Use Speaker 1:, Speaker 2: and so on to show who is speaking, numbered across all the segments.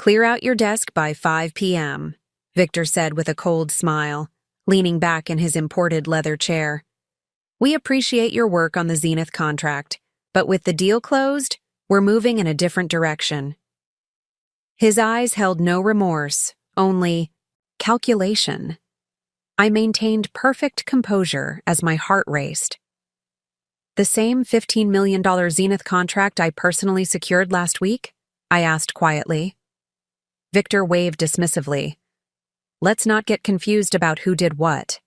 Speaker 1: Clear out your desk by 5 p.m., Victor said with a cold smile, leaning back in his imported leather chair. We appreciate your work on the Zenith contract, but with the deal closed, we're moving in a different direction. His eyes held no remorse, only calculation. I maintained perfect composure as my heart raced. The same $15 million Zenith contract I personally secured last week? I asked quietly. Victor waved dismissively. Let's not get confused about who did what.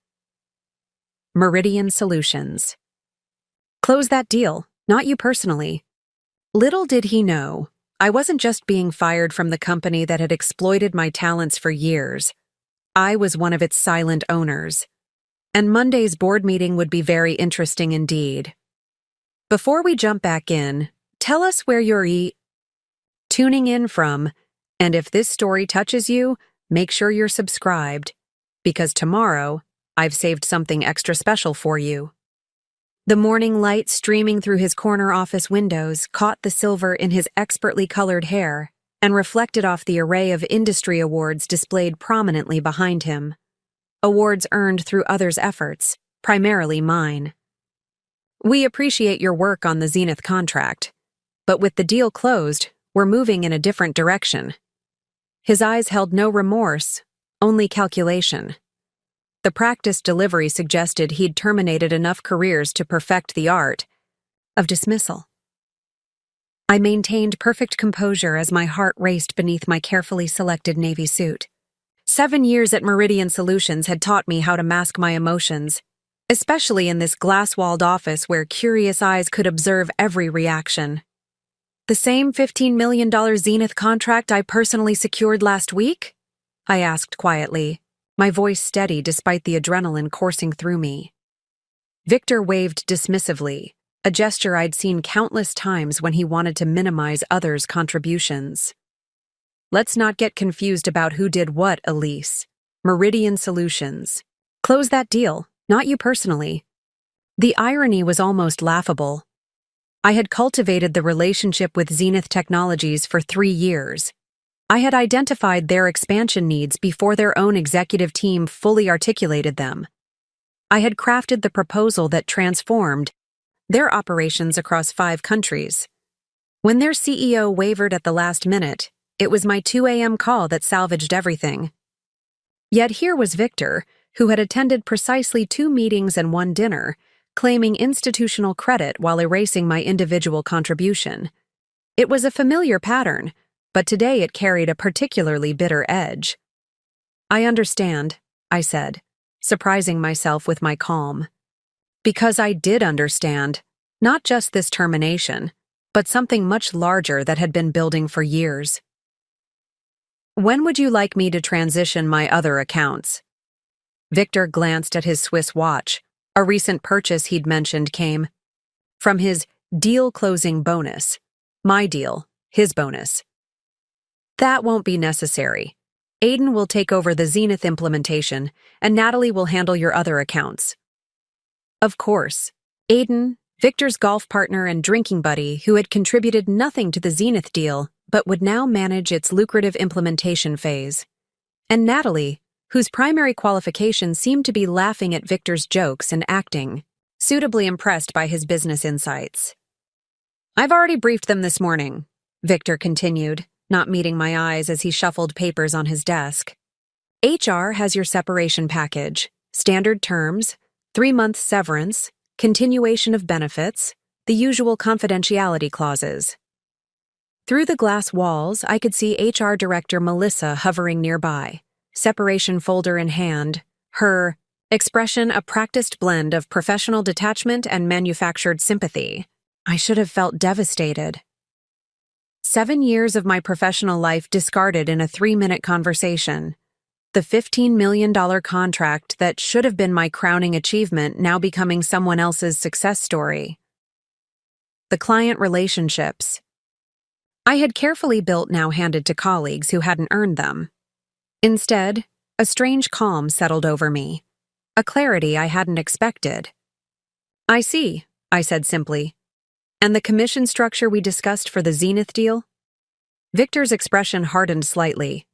Speaker 1: Meridian Solutions. Close that deal, not you personally. Little did he know, I wasn't just being fired from the company that had exploited my talents for years. I was one of its silent owners. And Monday's board meeting would be very interesting indeed. Before we jump back in, tell us where you're tuning in from, and if this story touches you, make sure you're subscribed, because tomorrow, I've saved something extra special for you. The morning light streaming through his corner office windows caught the silver in his expertly colored hair and reflected off the array of industry awards displayed prominently behind him. Awards earned through others' efforts, primarily mine. We appreciate your work on the Zenith contract, but with the deal closed, we're moving in a different direction. His eyes held no remorse, only calculation. The practiced delivery suggested he'd terminated enough careers to perfect the art of dismissal. I maintained perfect composure as my heart raced beneath my carefully selected navy suit. 7 years at Meridian Solutions had taught me how to mask my emotions, especially in this glass-walled office where curious eyes could observe every reaction. The same $15 million Zenith contract I personally secured last week? I asked quietly, my voice steady despite the adrenaline coursing through me. Victor waved dismissively, a gesture I'd seen countless times when he wanted to minimize others' contributions. Let's not get confused about who did what, Elise. Meridian Solutions. Close that deal, not you personally. The irony was almost laughable. I had cultivated the relationship with Zenith Technologies for 3 years. I had identified their expansion needs before their own executive team fully articulated them. I had crafted the proposal that transformed their operations across 5 countries. When their CEO wavered at the last minute, it was my 2 a.m. call that salvaged everything. Yet here was Victor, who had attended precisely 2 meetings and 1 dinner, claiming institutional credit while erasing my individual contribution. It was a familiar pattern, but today it carried a particularly bitter edge. I understand, I said, surprising myself with my calm. Because I did understand, not just this termination, but something much larger that had been building for years. When would you like me to transition my other accounts? Victor glanced at his Swiss watch. A recent purchase he'd mentioned came from his deal-closing bonus. My deal, his bonus. That won't be necessary. Aiden will take over the Zenith implementation, and Natalie will handle your other accounts. Of course, Aiden, Victor's golf partner and drinking buddy who had contributed nothing to the Zenith deal but would now manage its lucrative implementation phase. And Natalie, whose primary qualification seemed to be laughing at Victor's jokes and acting, suitably impressed by his business insights. I've already briefed them this morning, Victor continued, not meeting my eyes as he shuffled papers on his desk. HR has your separation package, standard terms, 3-month severance, continuation of benefits, the usual confidentiality clauses. Through the glass walls, I could see HR Director Melissa hovering nearby, separation folder in hand, her expression a practiced blend of professional detachment and manufactured sympathy. I should have felt devastated. 7 years of my professional life discarded in a 3-minute conversation. The $15 million contract that should have been my crowning achievement now becoming someone else's success story. The client relationships I had carefully built now handed to colleagues who hadn't earned them. Instead, a strange calm settled over me, a clarity I hadn't expected. I see, I said simply. And the commission structure we discussed for the Zenith deal? Victor's expression hardened slightly.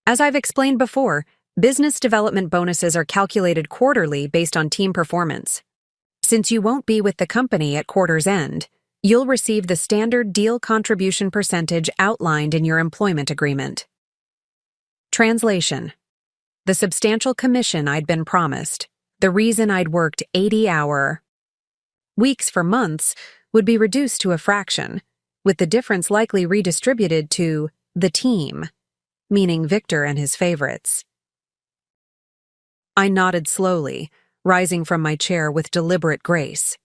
Speaker 1: As I've explained before, business development bonuses are calculated quarterly based on team performance. Since you won't be with the company at quarter's end, you'll receive the standard deal contribution percentage outlined in your employment agreement. Translation: the substantial commission I'd been promised, the reason I'd worked 80-hour weeks for months, would be reduced to a fraction, with the difference likely redistributed to the team, meaning Victor and his favorites. I nodded slowly, rising from my chair with deliberate grace.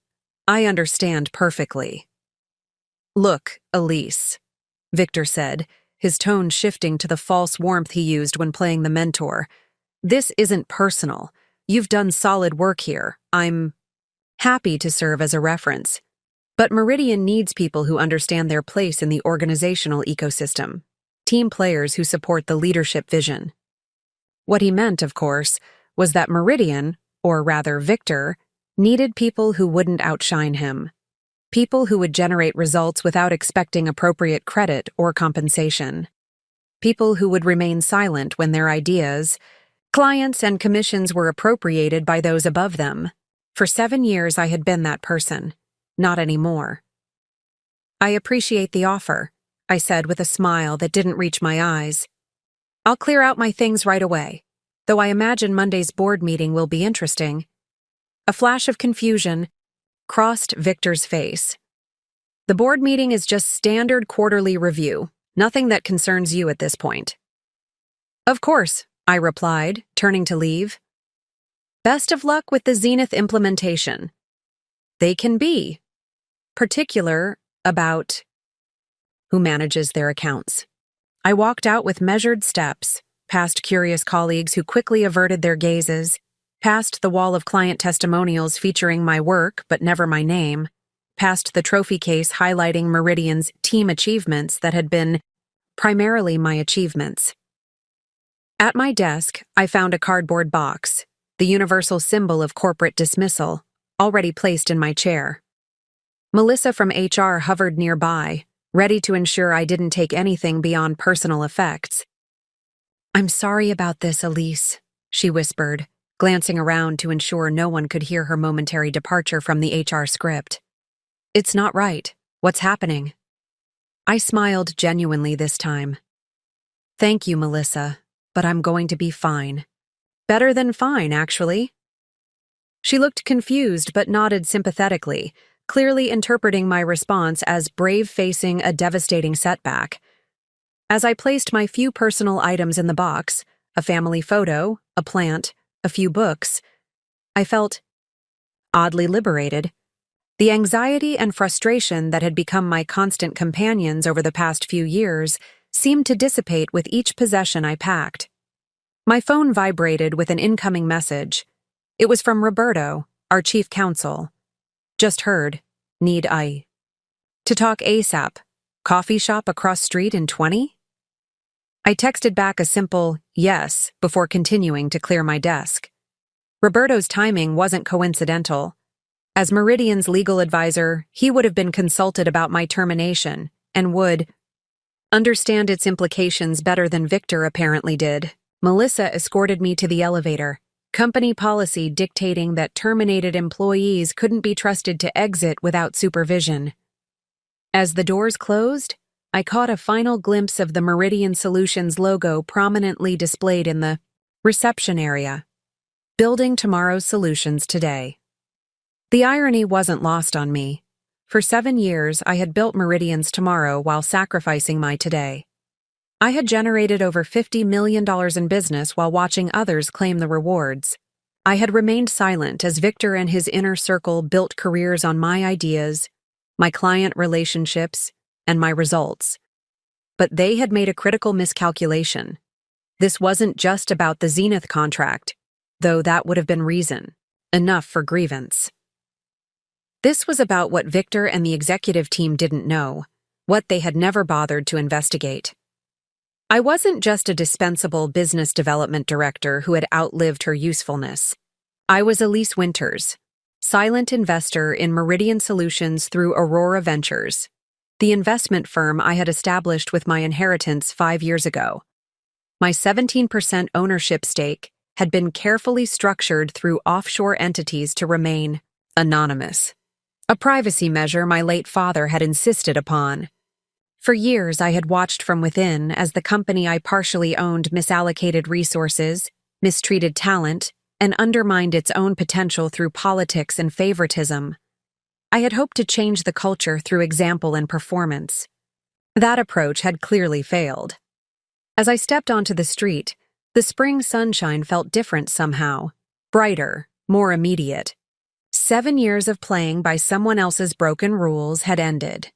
Speaker 1: I understand perfectly. Look, Elise, Victor said, his tone shifting to the false warmth he used when playing the mentor. This isn't personal. You've done solid work here. I'm happy to serve as a reference. But Meridian needs people who understand their place in the organizational ecosystem, team players who support the leadership vision. What he meant, of course, was that Meridian, or rather Victor, needed people who wouldn't outshine him. People who would generate results without expecting appropriate credit or compensation. People who would remain silent when their ideas, clients, and commissions were appropriated by those above them. For 7 years I had been that person. Not anymore. I appreciate the offer, I said with a smile that didn't reach my eyes. I'll clear out my things right away, though I imagine Monday's board meeting will be interesting. A flash of confusion crossed Victor's face. The board meeting is just standard quarterly review, nothing that concerns you at this point. Of course, I replied, turning to leave. Best of luck with the Zenith implementation. They can be particular about who manages their accounts. I walked out with measured steps, past curious colleagues who quickly averted their gazes, past the wall of client testimonials featuring my work but never my name, past the trophy case highlighting Meridian's team achievements that had been primarily my achievements. At my desk, I found a cardboard box, the universal symbol of corporate dismissal, already placed in my chair. Melissa from HR hovered nearby, ready to ensure I didn't take anything beyond personal effects. I'm sorry about this, Elise, she whispered, glancing around to ensure no one could hear her momentary departure from the HR script. It's not right. What's happening? I smiled genuinely this time. Thank you, Melissa, but I'm going to be fine. Better than fine, actually. She looked confused but nodded sympathetically, clearly interpreting my response as brave facing a devastating setback. As I placed my few personal items in the box, a family photo, a plant, a few books, I felt oddly liberated. The anxiety and frustration that had become my constant companions over the past few years seemed to dissipate with each possession I packed. My phone vibrated with an incoming message. It was from Roberto, our chief counsel. Just heard. Need I to talk ASAP. Coffee shop across street in 20? I texted back a simple yes before continuing to clear my desk. Roberto's timing wasn't coincidental. As Meridian's legal advisor, he would have been consulted about my termination and would understand its implications better than Victor apparently did. Melissa escorted me to the elevator, company policy dictating that terminated employees couldn't be trusted to exit without supervision. As the doors closed, I caught a final glimpse of the Meridian Solutions logo prominently displayed in the reception area. Building tomorrow's solutions today. The irony wasn't lost on me. For 7 years, I had built Meridian's tomorrow while sacrificing my today. I had generated over $50 million in business while watching others claim the rewards. I had remained silent as Victor and his inner circle built careers on my ideas, my client relationships, and my results. But they had made a critical miscalculation. This wasn't just about the Zenith contract, though that would have been reason enough for grievance. This was about what Victor and the executive team didn't know, what they had never bothered to investigate. I wasn't just a dispensable business development director who had outlived her usefulness. I was Elise Winters, silent investor in Meridian Solutions through Aurora Ventures. the investment firm I had established with my inheritance 5 years ago. My 17% ownership stake had been carefully structured through offshore entities to remain anonymous, a privacy measure my late father had insisted upon. For years, I had watched from within as the company I partially owned misallocated resources, mistreated talent, and undermined its own potential through politics and favoritism. I had hoped to change the culture through example and performance. That approach had clearly failed. As I stepped onto the street, the spring sunshine felt different somehow, brighter, more immediate. 7 years of playing by someone else's broken rules had ended.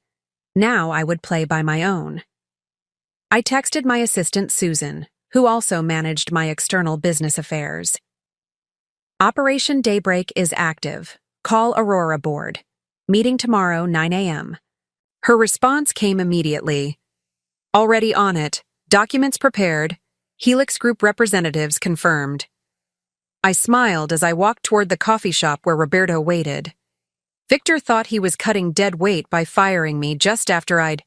Speaker 1: Now I would play by my own. I texted my assistant Susan, who also managed my external business affairs. Operation Daybreak is active. Call Aurora board. Meeting tomorrow, 9 a.m. Her response came immediately. Already on it. Documents prepared. Helix Group representatives confirmed. I smiled as I walked toward the coffee shop where Roberto waited. Victor thought he was cutting dead weight by firing me just after I'd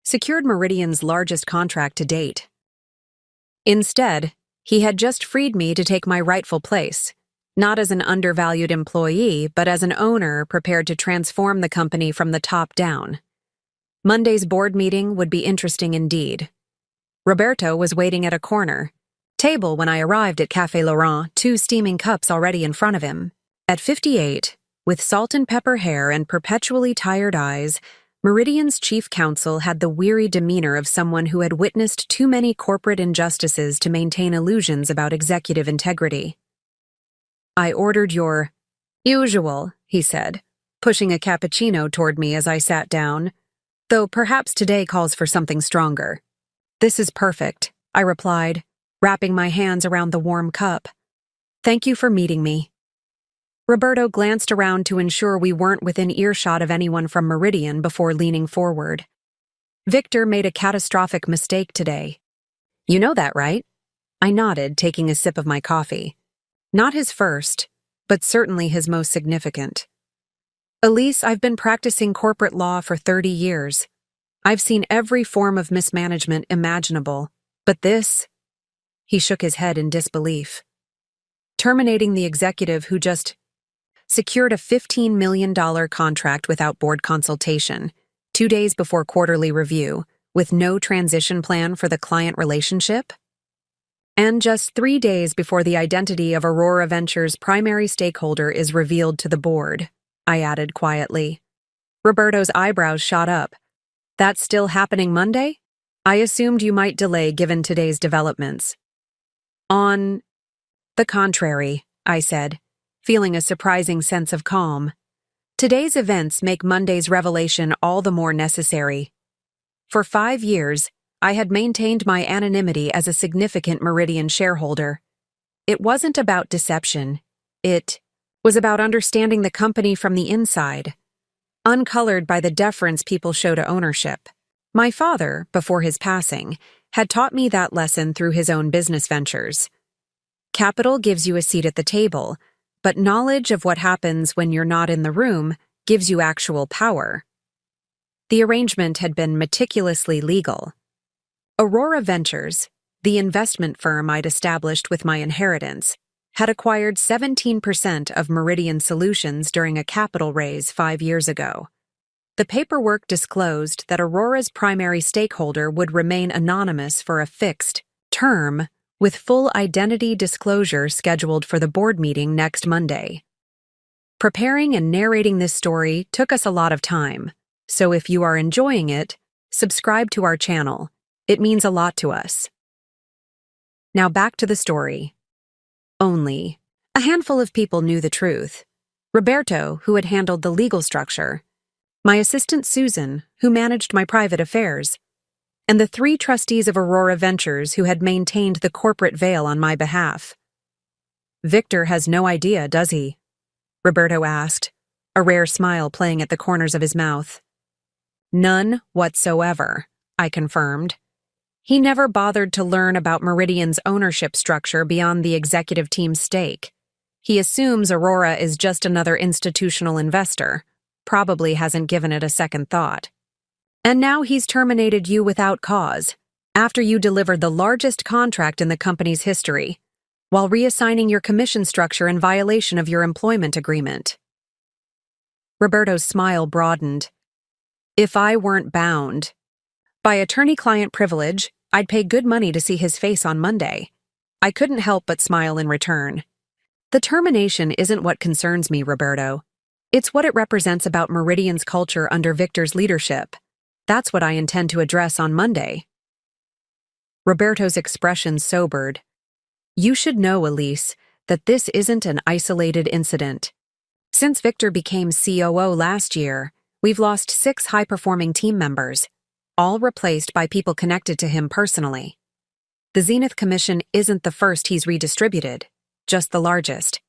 Speaker 1: secured Meridian's largest contract to date. Instead, he had just freed me to take my rightful place, not as an undervalued employee, but as an owner prepared to transform the company from the top down. Monday's board meeting would be interesting indeed. Roberto was waiting at a corner table when I arrived at Café Laurent, 2 steaming cups already in front of him. At 58, with salt and pepper hair and perpetually tired eyes, Meridian's chief counsel had the weary demeanor of someone who had witnessed too many corporate injustices to maintain illusions about executive integrity. I ordered your usual, he said, pushing a cappuccino toward me as I sat down, though perhaps today calls for something stronger. This is perfect, I replied, wrapping my hands around the warm cup. Thank you for meeting me. Roberto glanced around to ensure we weren't within earshot of anyone from Meridian before leaning forward. Victor made a catastrophic mistake today. You know that, right? I nodded, taking a sip of my coffee. Not his first, but certainly his most significant. Elise, I've been practicing corporate law for 30 years. I've seen every form of mismanagement imaginable, but this... He shook his head in disbelief. Terminating the executive who just secured a $15 million contract without board consultation, 2 days before quarterly review, with no transition plan for the client relationship? And just 3 days before the identity of Aurora Ventures' primary stakeholder is revealed to the board, I added quietly. Roberto's eyebrows shot up. That's still happening Monday? I assumed you might delay given today's developments. On the contrary, I said, feeling a surprising sense of calm. Today's events make Monday's revelation all the more necessary. For 5 years, I had maintained my anonymity as a significant Meridian shareholder. It wasn't about deception. It was about understanding the company from the inside, uncolored by the deference people show to ownership. My father, before his passing, had taught me that lesson through his own business ventures. Capital gives you a seat at the table, but knowledge of what happens when you're not in the room gives you actual power. The arrangement had been meticulously legal. Aurora Ventures, the investment firm I'd established with my inheritance, had acquired 17% of Meridian Solutions during a capital raise 5 years ago. The paperwork disclosed that Aurora's primary stakeholder would remain anonymous for a fixed term, with full identity disclosure scheduled for the board meeting next Monday. Preparing and narrating this story took us a lot of time, so if you are enjoying it, subscribe to our channel. It means a lot to us. Now back to the story. Only a handful of people knew the truth. Roberto, who had handled the legal structure, my assistant Susan, who managed my private affairs, and the 3 trustees of Aurora Ventures who had maintained the corporate veil on my behalf. Victor has no idea, does he? Roberto asked, a rare smile playing at the corners of his mouth. None whatsoever, I confirmed. He never bothered to learn about Meridian's ownership structure beyond the executive team's stake. He assumes Aurora is just another institutional investor, probably hasn't given it a second thought. And now he's terminated you without cause, after you delivered the largest contract in the company's history, while reassigning your commission structure in violation of your employment agreement. Roberto's smile broadened. If I weren't bound by attorney-client privilege, I'd pay good money to see his face on Monday. I couldn't help but smile in return. The termination isn't what concerns me, Roberto. It's what it represents about Meridian's culture under Victor's leadership. That's what I intend to address on Monday. Roberto's expression sobered. You should know, Elise, that this isn't an isolated incident. Since Victor became COO last year, we've lost 6 high-performing team members, all replaced by people connected to him personally. The Zenith Commission isn't the first he's redistributed, just the largest.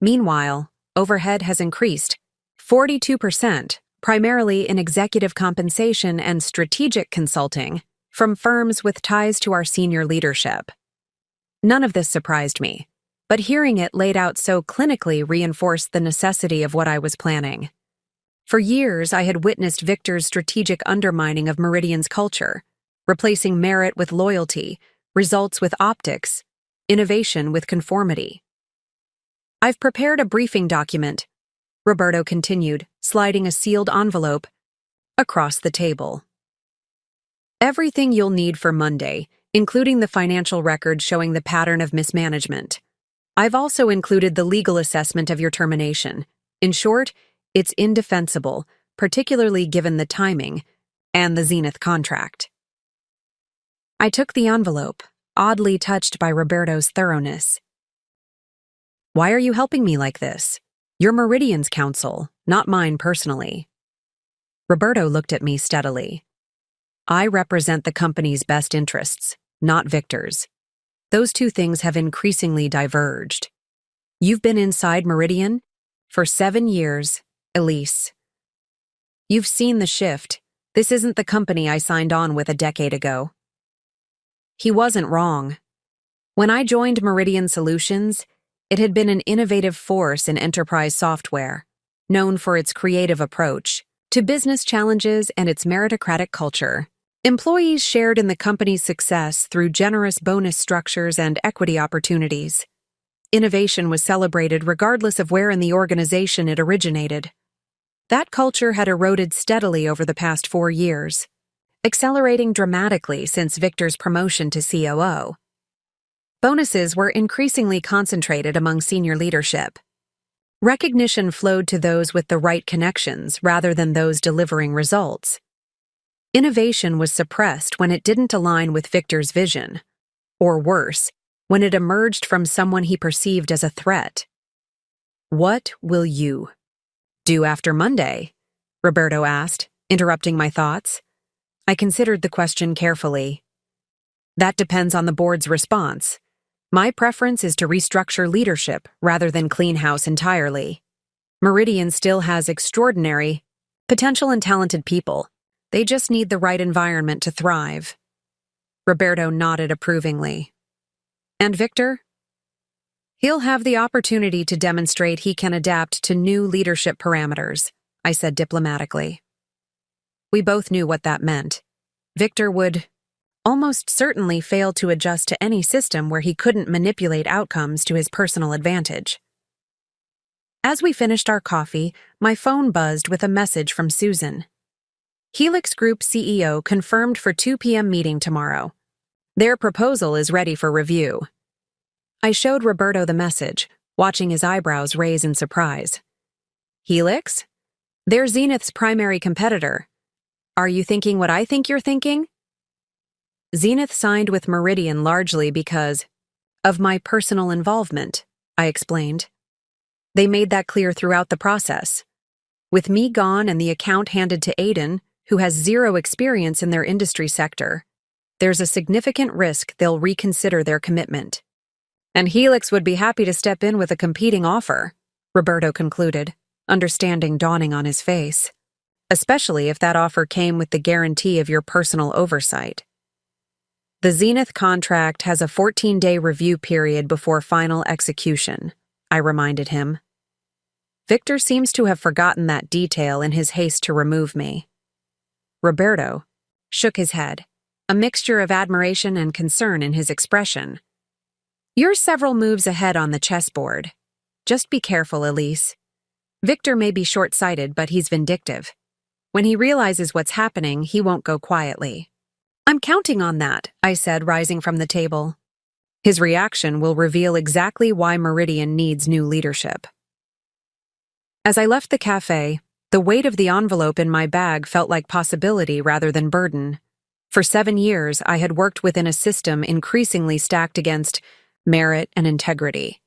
Speaker 1: Meanwhile, overhead has increased 42%, primarily in executive compensation and strategic consulting, from firms with ties to our senior leadership. None of this surprised me, but hearing it laid out so clinically reinforced the necessity of what I was planning. For years, I had witnessed Victor's strategic undermining of Meridian's culture, replacing merit with loyalty, results with optics, innovation with conformity. I've prepared a briefing document, Roberto continued, sliding a sealed envelope across the table. Everything you'll need for Monday, including the financial record showing the pattern of mismanagement. I've also included the legal assessment of your termination. In short, it's indefensible, particularly given the timing and the Zenith contract. I took the envelope, oddly touched by Roberto's thoroughness. Why are you helping me like this? You're Meridian's counsel, not mine personally. Roberto looked at me steadily. I represent the company's best interests, not Victor's. Those two things have increasingly diverged. You've been inside Meridian for 7 years, Elise. You've seen the shift. This isn't the company I signed on with a decade ago. He wasn't wrong. When I joined Meridian Solutions, it had been an innovative force in enterprise software, known for its creative approach to business challenges and its meritocratic culture. Employees shared in the company's success through generous bonus structures and equity opportunities. Innovation was celebrated regardless of where in the organization it originated. That culture had eroded steadily over the past 4 years, accelerating dramatically since Victor's promotion to COO. Bonuses were increasingly concentrated among senior leadership. Recognition flowed to those with the right connections rather than those delivering results. Innovation was suppressed when it didn't align with Victor's vision, or worse, when it emerged from someone he perceived as a threat. What will you do after Monday? Roberto asked, interrupting my thoughts. I considered the question carefully. That depends on the board's response. My preference is to restructure leadership rather than clean house entirely. Meridian still has extraordinary potential and talented people. They just need the right environment to thrive. Roberto nodded approvingly. And Victor? He'll have the opportunity to demonstrate he can adapt to new leadership parameters, I said diplomatically. We both knew what that meant. Victor would almost certainly fail to adjust to any system where he couldn't manipulate outcomes to his personal advantage. As we finished our coffee, my phone buzzed with a message from Susan. Helix Group CEO confirmed for 2 p.m. meeting tomorrow. Their proposal is ready for review. I showed Roberto the message, watching his eyebrows raise in surprise. Helix? They're Zenith's primary competitor. Are you thinking what I think you're thinking? Zenith signed with Meridian largely because of my personal involvement, I explained. They made that clear throughout the process. With me gone and the account handed to Aiden, who has 0 experience in their industry sector, there's a significant risk they'll reconsider their commitment. And Helix would be happy to step in with a competing offer, Roberto concluded, understanding dawning on his face. Especially if that offer came with the guarantee of your personal oversight. The Zenith contract has a 14-day review period before final execution, I reminded him. Victor seems to have forgotten that detail in his haste to remove me. Roberto, shook his head, a mixture of admiration and concern in his expression. "You're several moves ahead on the chessboard. Just be careful, Elise. Victor may be short-sighted, but he's vindictive. When he realizes what's happening, he won't go quietly." "I'm counting on that," I said, rising from the table. "His reaction will reveal exactly why Meridian needs new leadership." As I left the cafe, the weight of the envelope in my bag felt like possibility rather than burden. For 7 years, I had worked within a system increasingly stacked against merit and integrity.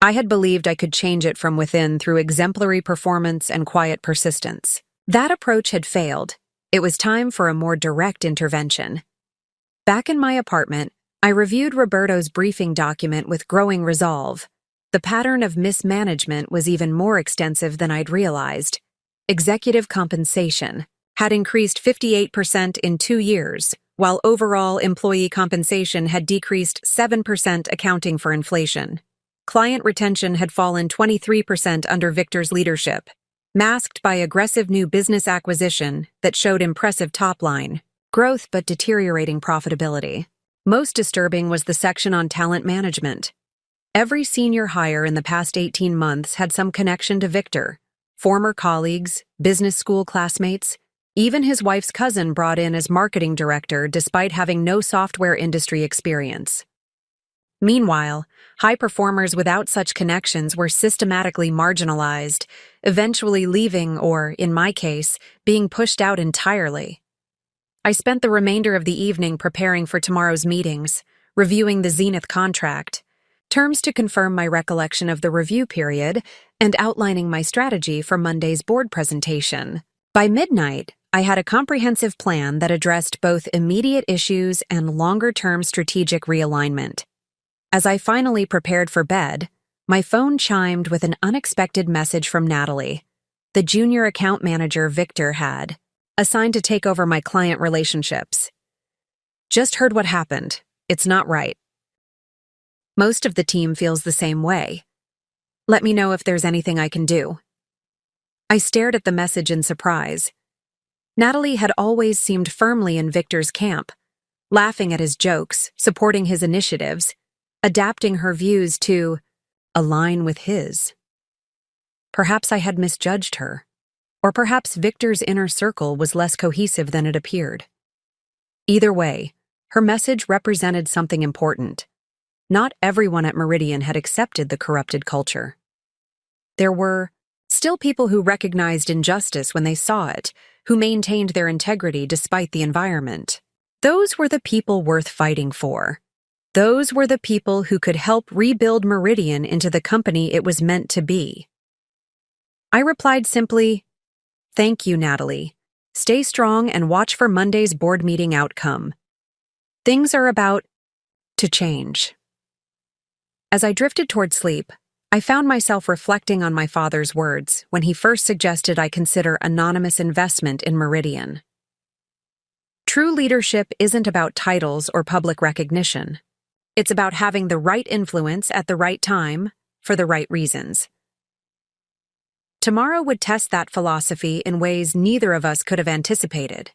Speaker 1: I had believed I could change it from within through exemplary performance and quiet persistence. That approach had failed. It was time for a more direct intervention. Back in my apartment, I reviewed Roberto's briefing document with growing resolve. The pattern of mismanagement was even more extensive than I'd realized. Executive compensation had increased 58% in 2 years, while overall employee compensation had decreased 7%, accounting for inflation. Client retention had fallen 23% under Victor's leadership, masked by aggressive new business acquisition that showed impressive top-line growth but deteriorating profitability. Most disturbing was the section on talent management. Every senior hire in the past 18 months had some connection to Victor. Former colleagues, business school classmates, even his wife's cousin brought in as marketing director despite having no software industry experience. Meanwhile, high performers without such connections were systematically marginalized, eventually leaving or, in my case, being pushed out entirely. I spent the remainder of the evening preparing for tomorrow's meetings, reviewing the Zenith contract, terms to confirm my recollection of the review period, and outlining my strategy for Monday's board presentation. By midnight, I had a comprehensive plan that addressed both immediate issues and longer-term strategic realignment. As I finally prepared for bed, my phone chimed with an unexpected message from Natalie, the junior account manager Victor had, assigned to take over my client relationships. "Just heard what happened. It's not right. Most of the team feels the same way. Let me know if there's anything I can do." I stared at the message in surprise. Natalie had always seemed firmly in Victor's camp, laughing at his jokes, supporting his initiatives, adapting her views to align with his. Perhaps I had misjudged her, or perhaps Victor's inner circle was less cohesive than it appeared. Either way, her message represented something important. Not everyone at Meridian had accepted the corrupted culture. There were still people who recognized injustice when they saw it, who maintained their integrity despite the environment. Those were the people worth fighting for. Those were the people who could help rebuild Meridian into the company it was meant to be. I replied simply, "Thank you, Natalie. Stay strong and watch for Monday's board meeting outcome. Things are about to change." As I drifted toward sleep, I found myself reflecting on my father's words when he first suggested I consider anonymous investment in Meridian. True leadership isn't about titles or public recognition. It's about having the right influence at the right time for the right reasons. Tomorrow would test that philosophy in ways neither of us could have anticipated.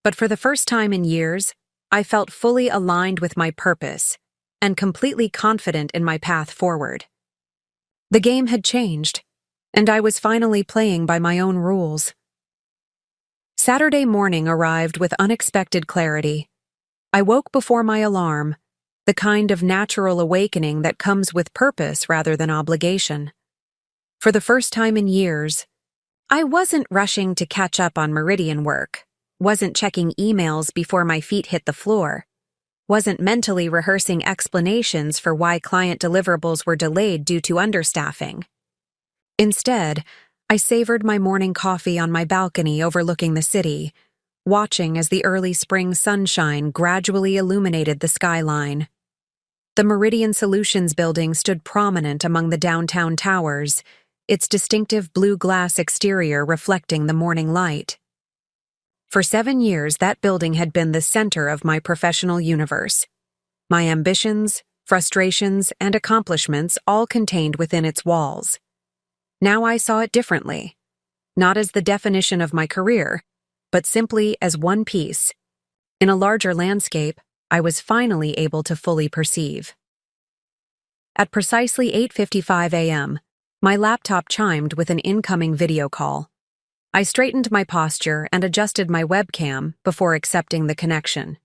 Speaker 1: But for the first time in years, I felt fully aligned with my purpose and completely confident in my path forward. The game had changed, and I was finally playing by my own rules. Saturday morning arrived with unexpected clarity. I woke before my alarm, the kind of natural awakening that comes with purpose rather than obligation. For the first time in years, I wasn't rushing to catch up on Meridian work, wasn't checking emails before my feet hit the floor, wasn't mentally rehearsing explanations for why client deliverables were delayed due to understaffing. Instead, I savored my morning coffee on my balcony overlooking the city, watching as the early spring sunshine gradually illuminated the skyline. The Meridian Solutions building stood prominent among the downtown towers, its distinctive blue glass exterior reflecting the morning light. For 7 years, that building had been the center of my professional universe. My ambitions, frustrations, and accomplishments all contained within its walls. Now I saw it differently. Not as the definition of my career, but simply as one piece. In a larger landscape, I was finally able to fully perceive. At precisely 8:55 a.m., my laptop chimed with an incoming video call. I straightened my posture and adjusted my webcam before accepting the connection.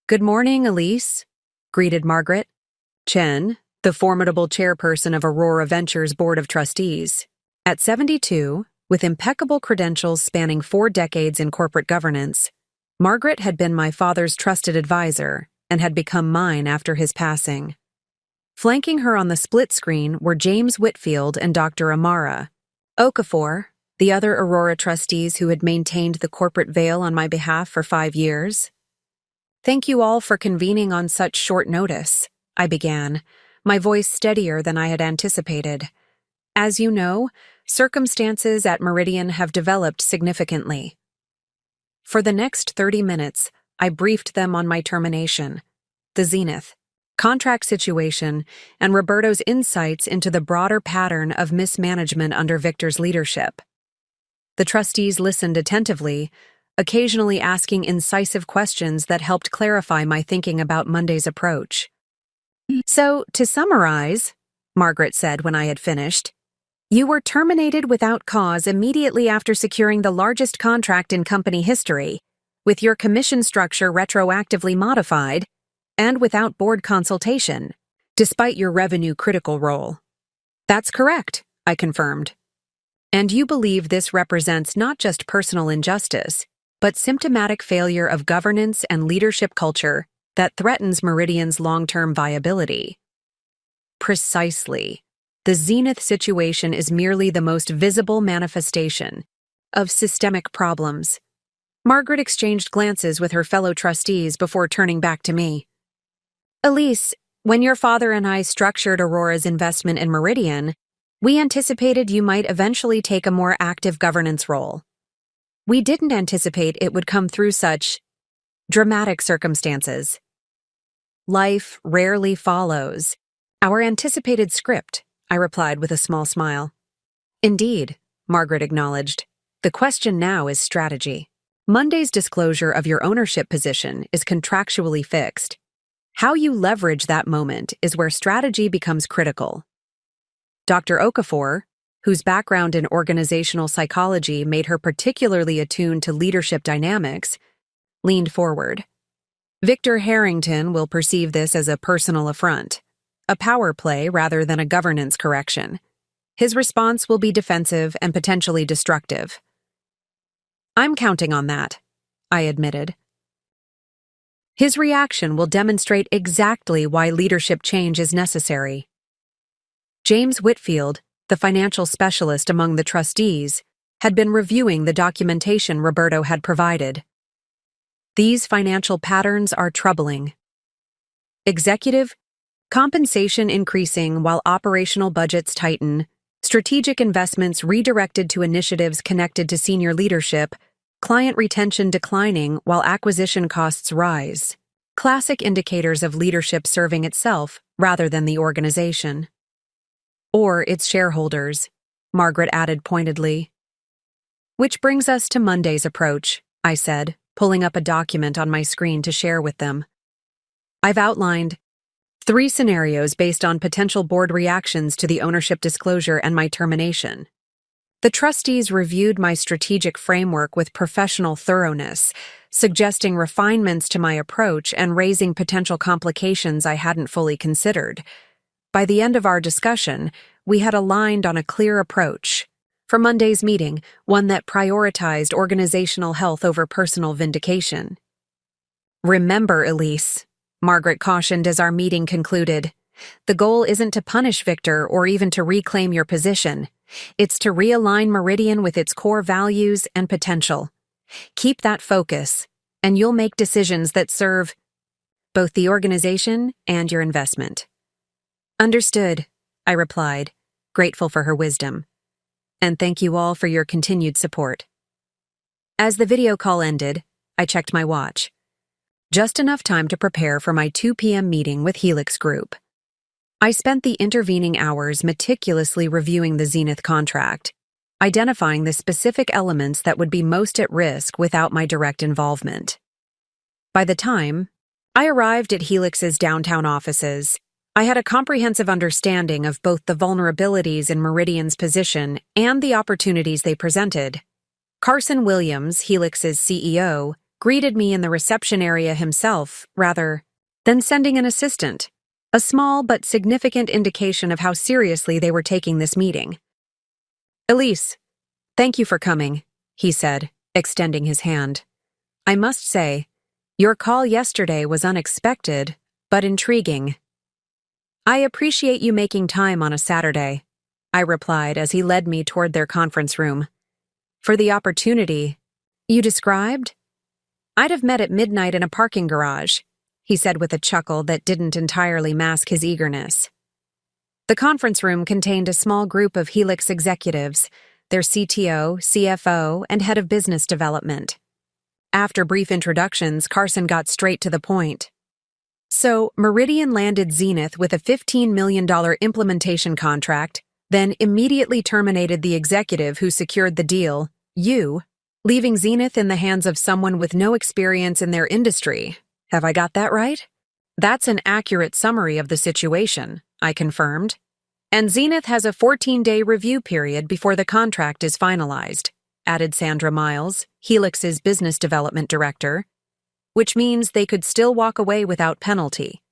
Speaker 1: "Good morning, Elise," greeted Margaret Chen, the formidable chairperson of Aurora Ventures Board of Trustees. At 72, with impeccable credentials spanning 4 decades in corporate governance, Margaret had been my father's trusted advisor and had become mine after his passing. Flanking her on the split screen were James Whitfield and Dr. Amara Okafor, the other Aurora trustees who had maintained the corporate veil on my behalf for 5 years. "Thank you all for convening on such short notice," I began, my voice steadier than I had anticipated. "As you know, circumstances at Meridian have developed significantly." For the next 30 minutes, I briefed them on my termination, the Zenith contract situation, and Roberto's insights into the broader pattern of mismanagement under Victor's leadership. The trustees listened attentively, occasionally asking incisive questions that helped clarify my thinking about Monday's approach. "So, to summarize," Margaret said when I had finished, "you were terminated without cause immediately after securing the largest contract in company history, with your commission structure retroactively modified, and without board consultation, despite your revenue-critical role." "That's correct," I confirmed. "And you believe this represents not just personal injustice, but symptomatic failure of governance and leadership culture that threatens Meridian's long-term viability." Precisely. The Zenith situation is merely the most visible manifestation of systemic problems. Margaret exchanged glances with her fellow trustees before turning back to me. "Elise, when your father and I structured Aurora's investment in Meridian, we anticipated you might eventually take a more active governance role. We didn't anticipate it would come through such dramatic circumstances. Life rarely follows our anticipated script," I replied with a small smile. "Indeed," Margaret acknowledged. "The question now is strategy. Monday's disclosure of your ownership position is contractually fixed. How you leverage that moment is where strategy becomes critical." Dr. Okafor, whose background in organizational psychology made her particularly attuned to leadership dynamics, leaned forward. "Victor Harrington will perceive this as a personal affront, a power play rather than a governance correction. His response will be defensive and potentially destructive." "I'm counting on that," I admitted. "His reaction will demonstrate exactly why leadership change is necessary." James Whitfield, the financial specialist among the trustees, had been reviewing the documentation Roberto had provided. "These financial patterns are troubling. Executive compensation increasing while operational budgets tighten, strategic investments redirected to initiatives connected to senior leadership, client retention declining while acquisition costs rise. Classic indicators of leadership serving itself rather than the organization. Or its shareholders," Margaret added pointedly. "Which brings us to Monday's approach," I said, pulling up a document on my screen to share with them. "I've outlined 3 scenarios based on potential board reactions to the ownership disclosure and my termination." The trustees reviewed my strategic framework with professional thoroughness, suggesting refinements to my approach and raising potential complications I hadn't fully considered. By the end of our discussion, we had aligned on a clear approach. For Monday's meeting, one that prioritized organizational health over personal vindication. "Remember, Elise," Margaret cautioned as our meeting concluded, "the goal isn't to punish Victor or even to reclaim your position. It's to realign Meridian with its core values and potential. Keep that focus, and you'll make decisions that serve both the organization and your investment." "Understood," I replied, grateful for her wisdom. "And thank you all for your continued support." As the video call ended, I checked my watch. Just enough time to prepare for my 2 p.m. meeting with Helix Group. I spent the intervening hours meticulously reviewing the Zenith contract. identifying the specific elements that would be most at risk without my direct involvement. By the time I arrived at Helix's downtown offices, I had a comprehensive understanding of both the vulnerabilities in Meridian's position and the opportunities they presented. Carson Williams, Helix's CEO, greeted me in the reception area himself, rather than sending an assistant, a small but significant indication of how seriously they were taking this meeting. "Elise, thank you for coming," he said, extending his hand. "I must say, your call yesterday was unexpected, but intriguing." "I appreciate you making time on a Saturday," I replied as he led me toward their conference room. "For the opportunity you described? I'd have met at midnight in a parking garage," he said with a chuckle that didn't entirely mask his eagerness. The conference room contained a small group of Helix executives, their CTO, CFO, and head of business development. After brief introductions, Carson got straight to the point. "So, Meridian landed Zenith with a $15 million implementation contract, then immediately terminated the executive who secured the deal, you, leaving Zenith in the hands of someone with no experience in their industry. Have I got that right?" "That's an accurate summary of the situation," I confirmed. "And Zenith has a 14-day review period before the contract is finalized," added Sandra Miles, Helix's business development director, "which means they could still walk away without penalty."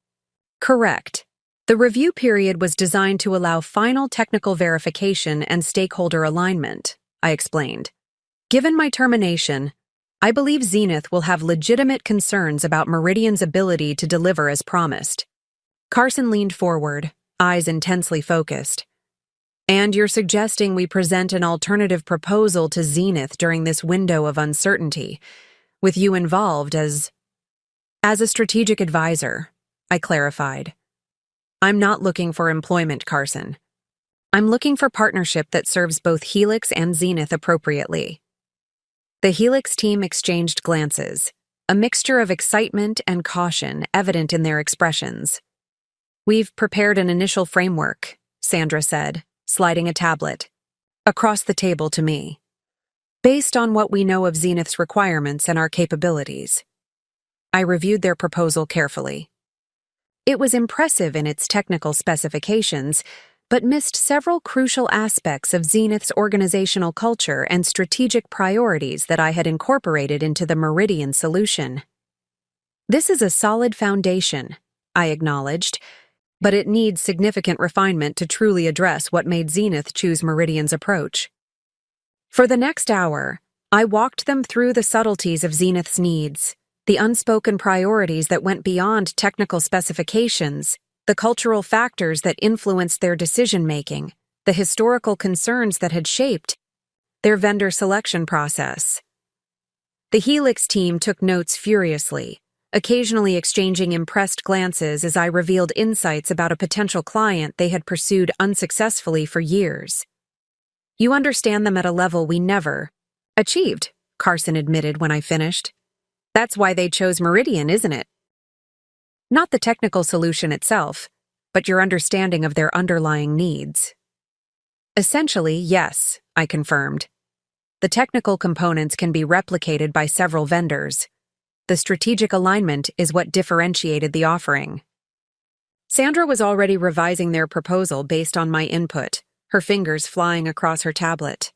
Speaker 1: "Correct. The review period was designed to allow final technical verification and stakeholder alignment," I explained. "Given my termination, I believe Zenith will have legitimate concerns about Meridian's ability to deliver as promised." Carson leaned forward, eyes intensely focused. "And you're suggesting we present an alternative proposal to Zenith during this window of uncertainty, with you involved as a strategic advisor," I clarified. "I'm not looking for employment, Carson. I'm looking for partnership that serves both Helix and Zenith appropriately." The Helix team exchanged glances, a mixture of excitement and caution evident in their expressions. "We've prepared an initial framework," Sandra said, sliding a tablet across the table to me, "based on what we know of Zenith's requirements and our capabilities." I reviewed their proposal carefully. It was impressive in its technical specifications, but missed several crucial aspects of Zenith's organizational culture and strategic priorities that I had incorporated into the Meridian solution. "This is a solid foundation," I acknowledged, "but it needs significant refinement to truly address what made Zenith choose Meridian's approach." For the next hour, I walked them through the subtleties of Zenith's needs, the unspoken priorities that went beyond technical specifications, the cultural factors that influenced their decision-making, the historical concerns that had shaped their vendor selection process. The Helix team took notes furiously, occasionally exchanging impressed glances as I revealed insights about a potential client they had pursued unsuccessfully for years. "You understand them at a level we never achieved," Carson admitted when I finished. "That's why they chose Meridian, isn't it? Not the technical solution itself, but your understanding of their underlying needs." "Essentially, yes," I confirmed. "The technical components can be replicated by several vendors. The strategic alignment is what differentiated the offering." Sandra was already revising their proposal based on my input, her fingers flying across her tablet.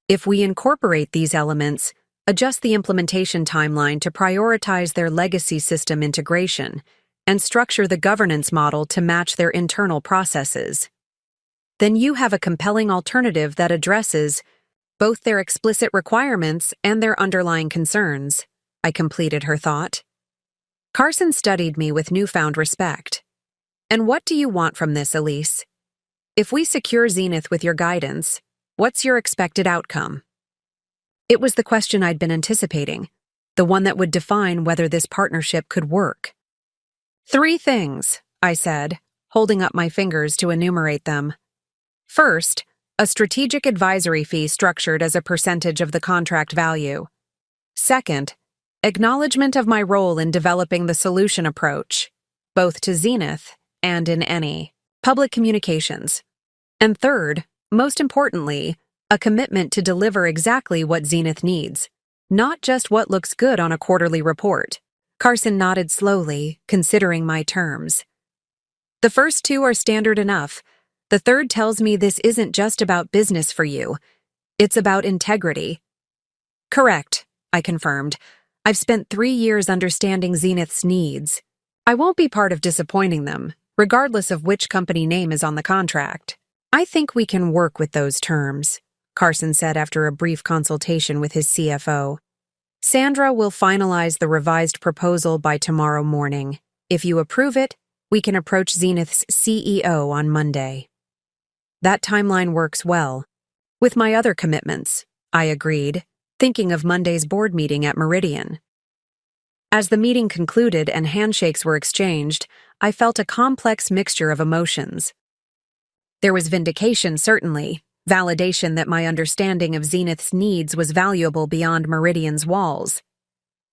Speaker 1: "If we incorporate these elements, adjust the implementation timeline to prioritize their legacy system integration, and structure the governance model to match their internal processes, then you have a compelling alternative that addresses both their explicit requirements and their underlying concerns," I completed her thought. Carson studied me with newfound respect. "And what do you want from this, Elise? If we secure Zenith with your guidance, what's your expected outcome?" It was the question I'd been anticipating, the one that would define whether this partnership could work. "3 things," I said, holding up my fingers to enumerate them. "First, a strategic advisory fee structured as a percentage of the contract value. Second, acknowledgement of my role in developing the solution approach, both to Zenith and in any public communications. And third, most importantly, A commitment to deliver exactly what Zenith needs, not just what looks good on a quarterly report. Carson nodded slowly, considering my terms. The first two are standard enough. The third tells me this isn't just about business for you. It's about integrity. Correct, I confirmed. I've spent 3 years understanding Zenith's needs. I won't be part of disappointing them, regardless of which company name is on the contract. I think we can work with those terms, Carson said after a brief consultation with his CFO. Sandra will finalize the revised proposal by tomorrow morning. If you approve it, we can approach Zenith's CEO on Monday. That timeline works well. With my other commitments, I agreed, thinking of Monday's board meeting at Meridian. As the meeting concluded and handshakes were exchanged, I felt a complex mixture of emotions. There was vindication, certainly, validation that my understanding of Zenith's needs was valuable beyond Meridian's walls.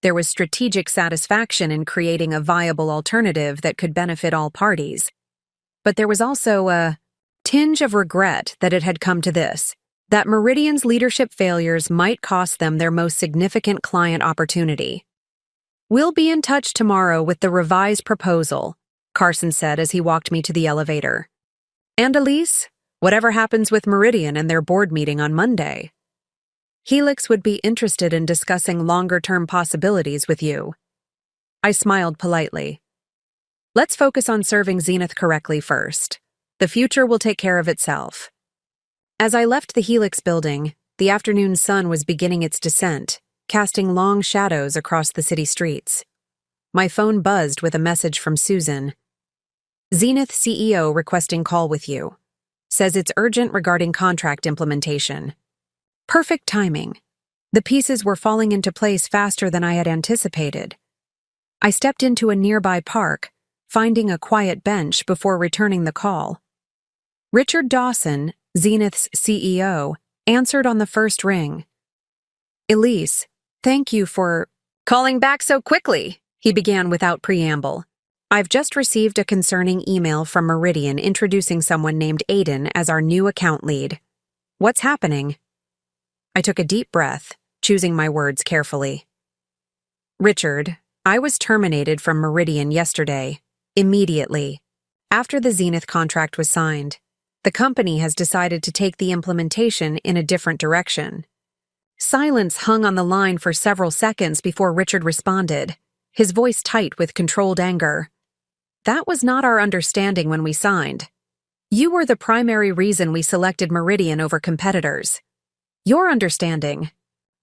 Speaker 1: There was strategic satisfaction in creating a viable alternative that could benefit all parties. But there was also a tinge of regret that it had come to this, that Meridian's leadership failures might cost them their most significant client opportunity. We'll be in touch tomorrow with the revised proposal, Carson said as he walked me to the elevator. And Elise, whatever happens with Meridian and their board meeting on Monday, Helix would be interested in discussing longer-term possibilities with you. I smiled politely. Let's focus on serving Zenith correctly first. The future will take care of itself. As I left the Helix building, the afternoon sun was beginning its descent, casting long shadows across the city streets. My phone buzzed with a message from Susan. Zenith CEO requesting call with you. Says it's urgent regarding contract implementation. Perfect timing. The pieces were falling into place faster than I had anticipated. I stepped into a nearby park, finding a quiet bench before returning the call. Richard Dawson, Zenith's CEO, answered on the first ring. Elise, thank you for calling back so quickly, he began without preamble. I've just received a concerning email from Meridian introducing someone named Aiden as our new account lead. What's happening? I took a deep breath, choosing my words carefully. Richard, I was terminated from Meridian yesterday, immediately, after the Zenith contract was signed. The company has decided to take the implementation in a different direction. Silence hung on the line for several seconds before Richard responded, his voice tight with controlled anger. That was not our understanding when we signed. You were the primary reason we selected Meridian over competitors. Your understanding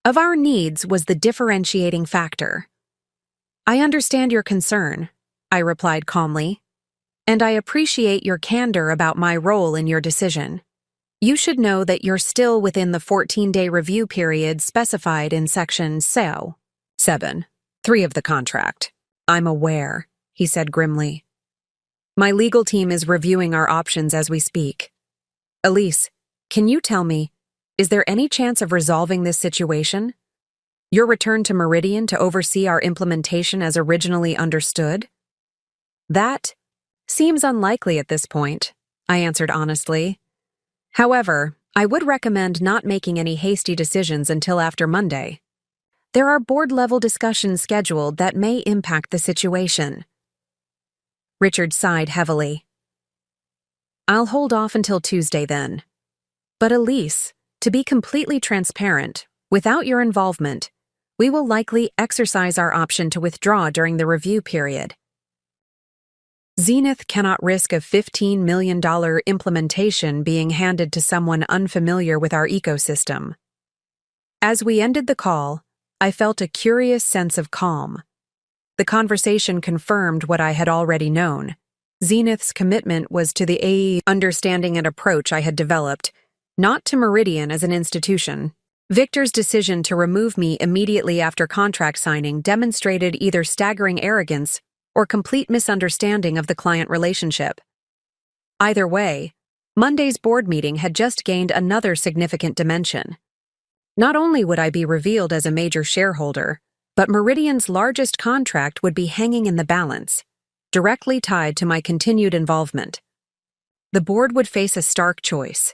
Speaker 1: of our needs was the differentiating factor. I understand your concern, I replied calmly, and I appreciate your candor about my role in your decision. You should know that you're still within the 14-day review period specified in Section 7(3) of the contract. I'm aware, he said grimly. My legal team is reviewing our options as we speak. Elise, can you tell me, is there any chance of resolving this situation? Your return to Meridian to oversee our implementation as originally understood? That seems unlikely at this point, I answered honestly. However, I would recommend not making any hasty decisions until after Monday. There are board-level discussions scheduled that may impact the situation. Richard sighed heavily. I'll hold off until Tuesday then. But Elise, to be completely transparent, without your involvement, we will likely exercise our option to withdraw during the review period. Zenith cannot risk a $15 million implementation being handed to someone unfamiliar with our ecosystem. As we ended the call, I felt a curious sense of calm. The conversation confirmed what I had already known. Zenith's commitment was to the AE understanding and approach I had developed, not to Meridian as an institution. Victor's decision to remove me immediately after contract signing demonstrated either staggering arrogance or complete misunderstanding of the client relationship. Either way, Monday's board meeting had just gained another significant dimension. Not only would I be revealed as a major shareholder, but Meridian's largest contract would be hanging in the balance, directly tied to my continued involvement. The board would face a stark choice: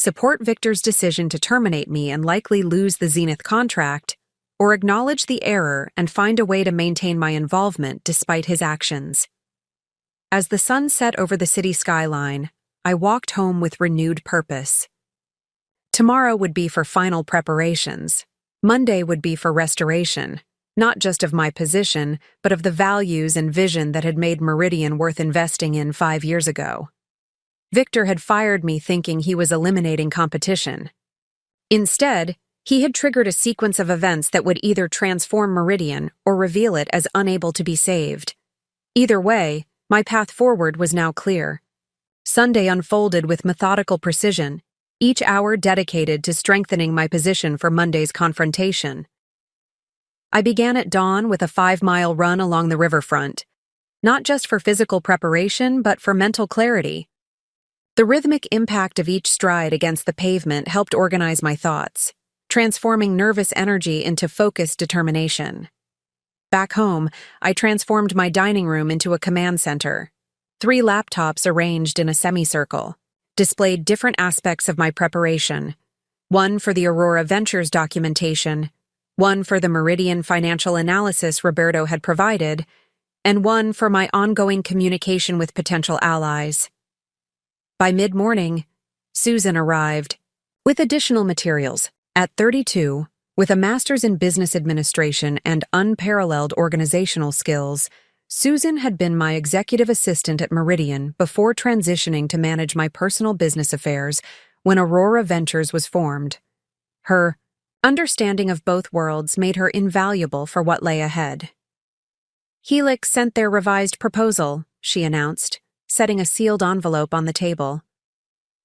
Speaker 1: support Victor's decision to terminate me and likely lose the Zenith contract, or acknowledge the error and find a way to maintain my involvement despite his actions. As the sun set over the city skyline, I walked home with renewed purpose. Tomorrow would be for final preparations. Monday would be for restoration, not just of my position, but of the values and vision that had made Meridian worth investing in 5 years ago. Victor had fired me thinking he was eliminating competition. Instead, he had triggered a sequence of events that would either transform Meridian or reveal it as unable to be saved. Either way, my path forward was now clear. Sunday unfolded with methodical precision, each hour dedicated to strengthening my position for Monday's confrontation. I began at dawn with a 5-mile run along the riverfront, not just for physical preparation, but for mental clarity. The rhythmic impact of each stride against the pavement helped organize my thoughts, transforming nervous energy into focused determination. Back home, I transformed my dining room into a command center. 3 laptops arranged in a semicircle displayed different aspects of my preparation. One for the Aurora Ventures documentation, one for the Meridian financial analysis Roberto had provided, and one for my ongoing communication with potential allies. By mid-morning, Susan arrived with additional materials. At 32, with a master's in business administration and unparalleled organizational skills, Susan had been my executive assistant at Meridian before transitioning to manage my personal business affairs when Aurora Ventures was formed. Her understanding of both worlds made her invaluable for what lay ahead. Helix sent their revised proposal, she announced, setting a sealed envelope on the table.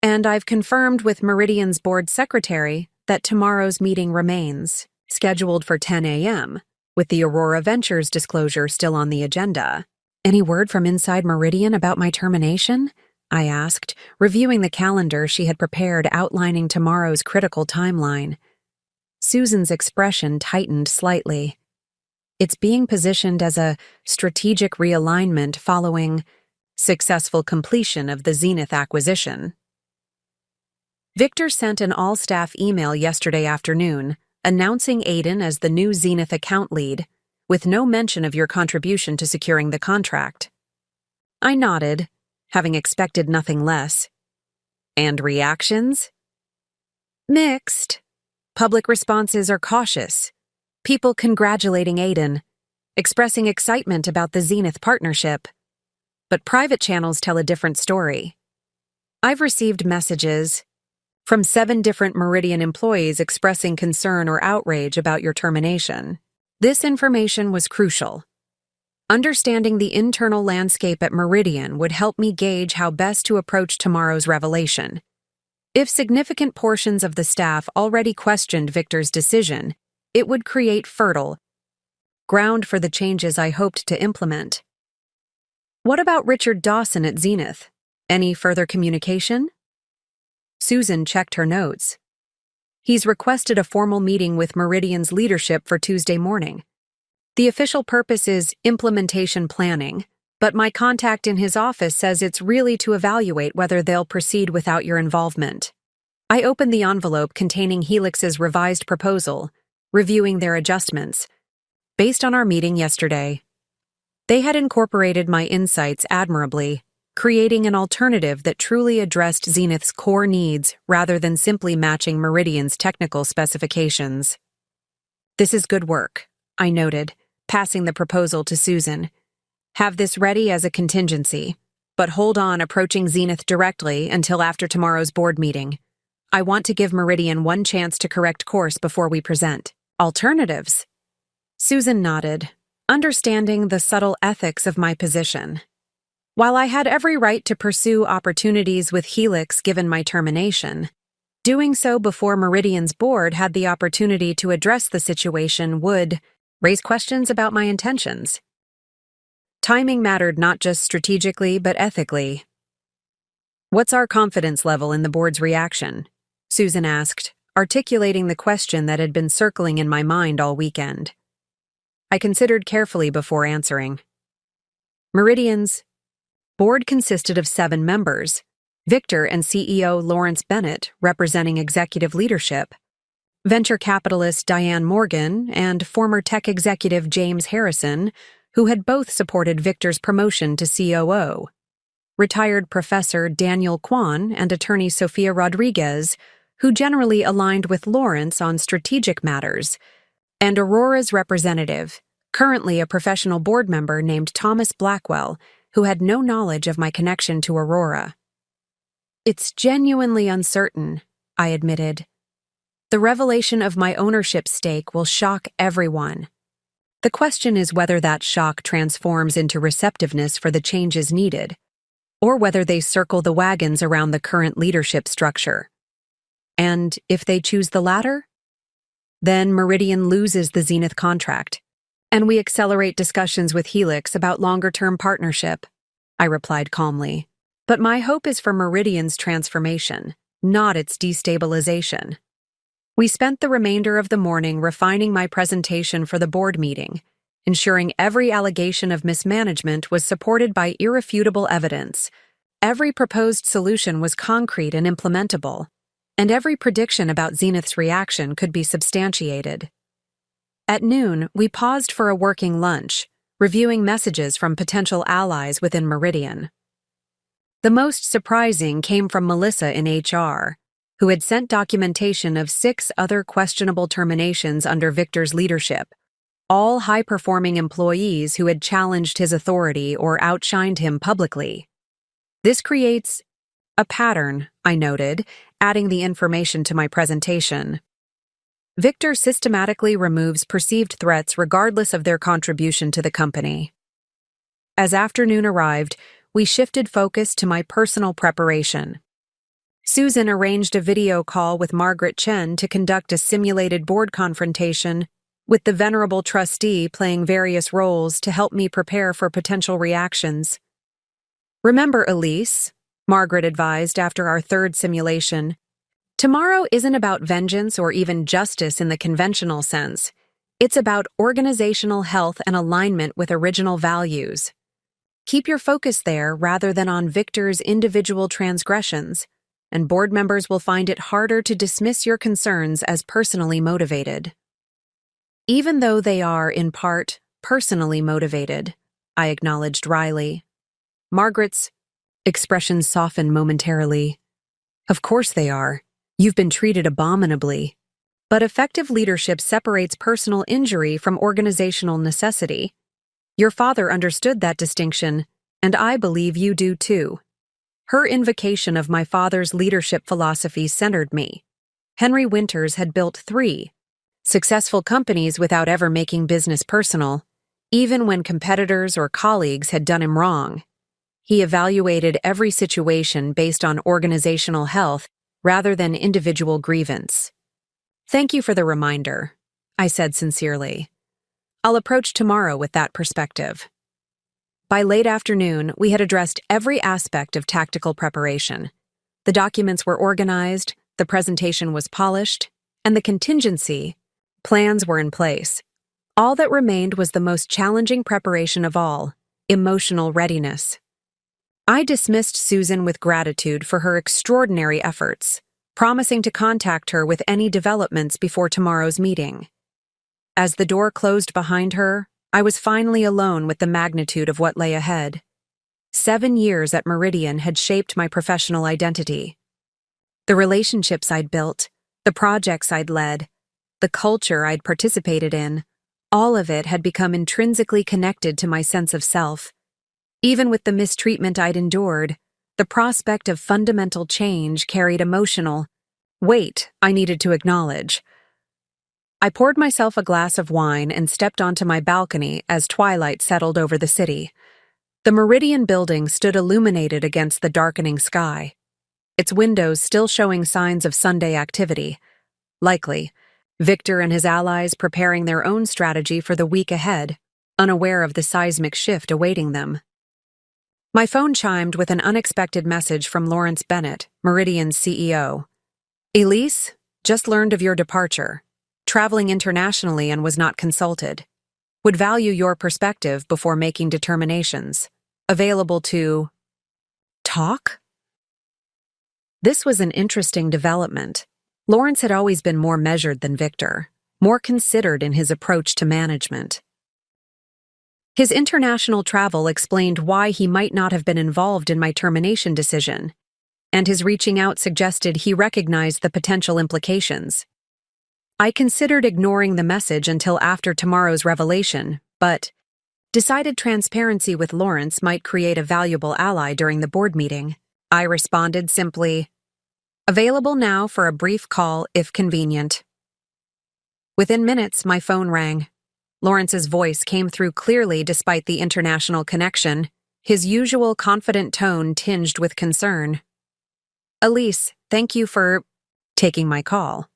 Speaker 1: And I've confirmed with Meridian's board secretary that tomorrow's meeting remains, scheduled for 10 a.m., with the Aurora Ventures disclosure still on the agenda. Any word from inside Meridian about my termination? I asked, reviewing the calendar she had prepared outlining tomorrow's critical timeline. Susan's expression tightened slightly. It's being positioned as a strategic realignment following successful completion of the Zenith acquisition. Victor sent an all-staff email yesterday afternoon announcing Aiden as the new Zenith account lead, with no mention of your contribution to securing the contract. I nodded, having expected nothing less. And reactions? Mixed. Public responses are cautious. People congratulating Aiden, expressing excitement about the Zenith partnership. But private channels tell a different story. I've received messages from 7 different Meridian employees expressing concern or outrage about your termination. This information was crucial. Understanding the internal landscape at Meridian would help me gauge how best to approach tomorrow's revelation. If significant portions of the staff already questioned Victor's decision, it would create fertile ground for the changes I hoped to implement. What about Richard Dawson at Zenith? Any further communication? Susan checked her notes. He's requested a formal meeting with Meridian's leadership for Tuesday morning. The official purpose is implementation planning, but my contact in his office says it's really to evaluate whether they'll proceed without your involvement. I opened the envelope containing Helix's revised proposal, reviewing their adjustments. Based on our meeting yesterday, they had incorporated my insights admirably, creating an alternative that truly addressed Zenith's core needs rather than simply matching Meridian's technical specifications. This is good work, I noted, passing the proposal to Susan. Have this ready as a contingency, but hold on approaching Zenith directly until after tomorrow's board meeting. I want to give Meridian one chance to correct course before we present alternatives. Susan nodded, understanding the subtle ethics of my position. While I had every right to pursue opportunities with Helix given my termination, doing so before Meridian's board had the opportunity to address the situation would raise questions about my intentions. Timing mattered not just strategically but ethically. What's our confidence level in the board's reaction? Susan asked, articulating the question that had been circling in my mind all weekend. I considered carefully before answering. Meridian's board consisted of 7 members, Victor and CEO Lawrence Bennett, representing executive leadership, venture capitalist Diane Morgan, and former tech executive James Harrison, who had both supported Victor's promotion to COO, retired professor Daniel Kwan and attorney Sofia Rodriguez, who generally aligned with Lawrence on strategic matters, and Aurora's representative, currently a professional board member named Thomas Blackwell, who had no knowledge of my connection to Aurora. "It's genuinely uncertain," I admitted. "The revelation of my ownership stake will shock everyone. The question is whether that shock transforms into receptiveness for the changes needed, or whether they circle the wagons around the current leadership structure. And if they choose the latter, then Meridian loses the Zenith contract, and we accelerate discussions with Helix about longer-term partnership," I replied calmly. "But my hope is for Meridian's transformation, not its destabilization." We spent the remainder of the morning refining my presentation for the board meeting, ensuring every allegation of mismanagement was supported by irrefutable evidence, every proposed solution was concrete and implementable, and every prediction about Zenith's reaction could be substantiated. At noon, we paused for a working lunch, reviewing messages from potential allies within Meridian. The most surprising came from Melissa in HR, who had sent documentation of 6 other questionable terminations under Victor's leadership, all high-performing employees who had challenged his authority or outshined him publicly. "This creates a pattern," I noted, adding the information to my presentation. "Victor systematically removes perceived threats regardless of their contribution to the company." As afternoon arrived, we shifted focus to my personal preparation. Susan arranged a video call with Margaret Chen to conduct a simulated board confrontation, with the venerable trustee playing various roles to help me prepare for potential reactions. "Remember, Elise," Margaret advised after our third simulation, "tomorrow isn't about vengeance or even justice in the conventional sense. It's about organizational health and alignment with original values. Keep your focus there rather than on Victor's individual transgressions, and board members will find it harder to dismiss your concerns as personally motivated." "Even though they are, in part, personally motivated," I acknowledged wryly. Margaret's expression softened momentarily. "Of course they are. You've been treated abominably. But effective leadership separates personal injury from organizational necessity. Your father understood that distinction, and I believe you do too." Her invocation of my father's leadership philosophy centered me. Henry Winters had built 3 successful companies without ever making business personal, even when competitors or colleagues had done him wrong. He evaluated every situation based on organizational health rather than individual grievance. "Thank you for the reminder," I said sincerely. "I'll approach tomorrow with that perspective." By late afternoon, we had addressed every aspect of tactical preparation. The documents were organized, the presentation was polished, and the contingency plans were in place. All that remained was the most challenging preparation of all: emotional readiness. I dismissed Susan with gratitude for her extraordinary efforts, promising to contact her with any developments before tomorrow's meeting. As the door closed behind her, I was finally alone with the magnitude of what lay ahead. 7 years at Meridian had shaped my professional identity. The relationships I'd built, the projects I'd led, the culture I'd participated in, all of it had become intrinsically connected to my sense of self. Even with the mistreatment I'd endured, the prospect of fundamental change carried emotional weight I needed to acknowledge. I poured myself a glass of wine and stepped onto my balcony as twilight settled over the city. The Meridian building stood illuminated against the darkening sky, its windows still showing signs of Sunday activity. Likely, Victor and his allies preparing their own strategy for the week ahead, unaware of the seismic shift awaiting them. My phone chimed with an unexpected message from Lawrence Bennett, Meridian's CEO. "Elise, just learned of your departure. Traveling internationally and was not consulted. Would value your perspective before making determinations. Available to talk?" This was an interesting development. Lawrence had always been more measured than Victor, more considered in his approach to management. His international travel explained why he might not have been involved in my termination decision, and his reaching out suggested he recognized the potential implications. I considered ignoring the message until after tomorrow's revelation, but decided transparency with Lawrence might create a valuable ally during the board meeting. I responded simply, "Available now for a brief call if convenient." Within minutes, my phone rang. Lawrence's voice came through clearly despite the international connection, his usual confident tone tinged with concern. "Elise, thank you for taking my call.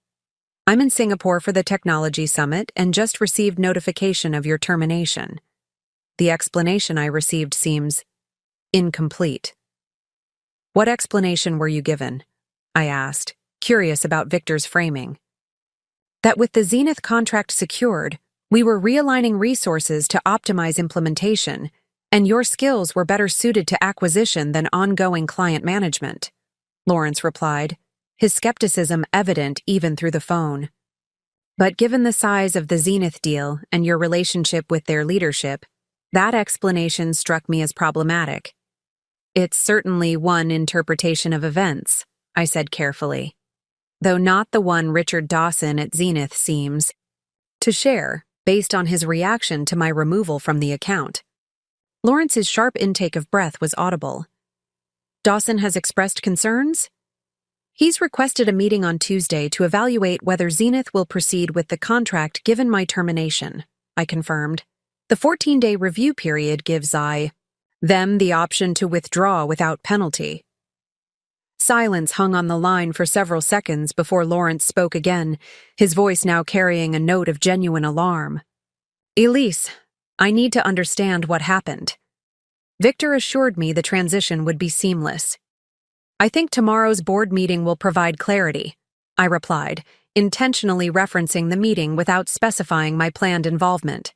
Speaker 1: I'm in Singapore for the Technology Summit and just received notification of your termination. The explanation I received seems incomplete." "What explanation were you given?" I asked, curious about Victor's framing. "That with the Zenith contract secured, we were realigning resources to optimize implementation, and your skills were better suited to acquisition than ongoing client management," Lawrence replied, his skepticism evident even through the phone. "But given the size of the Zenith deal and your relationship with their leadership, that explanation struck me as problematic." "It's certainly one interpretation of events," I said carefully, "though not the one Richard Dawson at Zenith seems to share, based on his reaction to my removal from the account." Lawrence's sharp intake of breath was audible. "Dawson has expressed concerns?" "He's requested a meeting on Tuesday to evaluate whether Zenith will proceed with the contract given my termination," I confirmed. "The 14-day review period gives them the option to withdraw without penalty." Silence hung on the line for several seconds before Lawrence spoke again, his voice now carrying a note of genuine alarm. "Elise, I need to understand what happened." Victor assured me the transition would be seamless. "I think tomorrow's board meeting will provide clarity," I replied, intentionally referencing the meeting without specifying my planned involvement.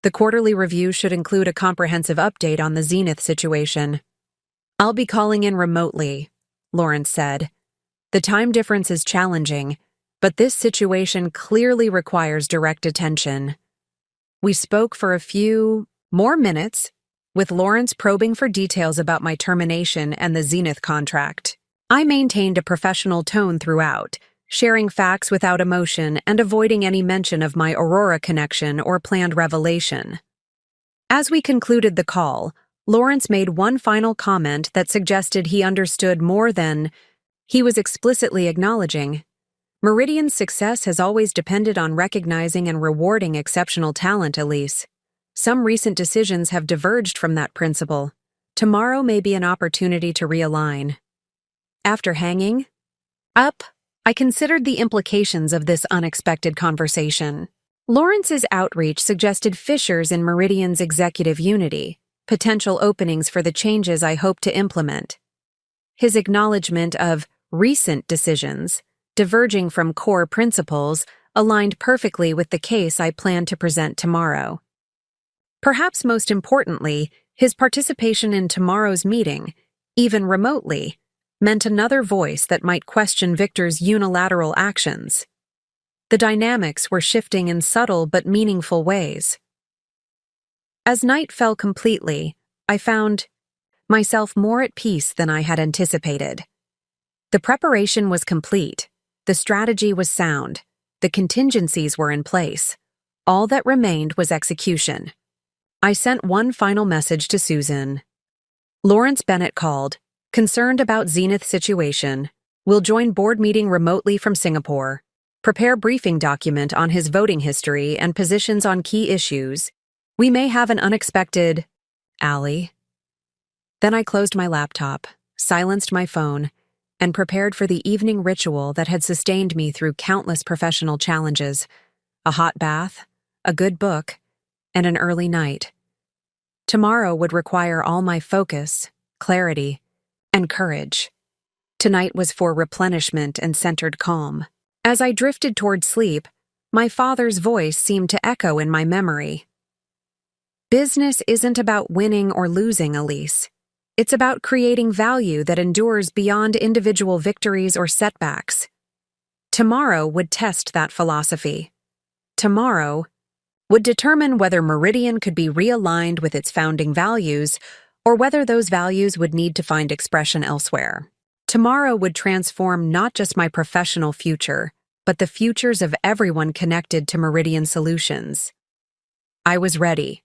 Speaker 1: "The quarterly review should include a comprehensive update on the Zenith situation." "I'll be calling in remotely," Lawrence said. "The time difference is challenging, but this situation clearly requires direct attention." We spoke for a few more minutes, with Lawrence probing for details about my termination and the Zenith contract. I maintained a professional tone throughout, sharing facts without emotion and avoiding any mention of my Aurora connection or planned revelation. As we concluded the call, Lawrence made one final comment that suggested he understood more than he was explicitly acknowledging. "Meridian's success has always depended on recognizing and rewarding exceptional talent, Elise. Some recent decisions have diverged from that principle. Tomorrow may be an opportunity to realign." After hanging up, I considered the implications of this unexpected conversation. Lawrence's outreach suggested fissures in Meridian's executive unity, potential openings for the changes I hope to implement. His acknowledgement of recent decisions, diverging from core principles, aligned perfectly with the case I plan to present tomorrow. Perhaps most importantly, his participation in tomorrow's meeting, even remotely, meant another voice that might question Victor's unilateral actions. The dynamics were shifting in subtle but meaningful ways. As night fell completely, I found myself more at peace than I had anticipated. The preparation was complete, the strategy was sound, the contingencies were in place. All that remained was execution. I sent one final message to Susan. "Lawrence Bennett called, concerned about Zenith situation. Will join board meeting remotely from Singapore. Prepare briefing document on his voting history and positions on key issues. We may have an unexpected Allie." Then I closed my laptop, silenced my phone, and prepared for the evening ritual that had sustained me through countless professional challenges: a hot bath, a good book, and an early night. Tomorrow would require all my focus, clarity, and courage. Tonight was for replenishment and centered calm. As I drifted toward sleep, my father's voice seemed to echo in my memory. "Business isn't about winning or losing, Elise. It's about creating value that endures beyond individual victories or setbacks. Tomorrow would test that philosophy. Tomorrow would determine whether Meridian could be realigned with its founding values or whether those values would need to find expression elsewhere. Tomorrow would transform not just my professional future, but the futures of everyone connected to Meridian Solutions. I was ready.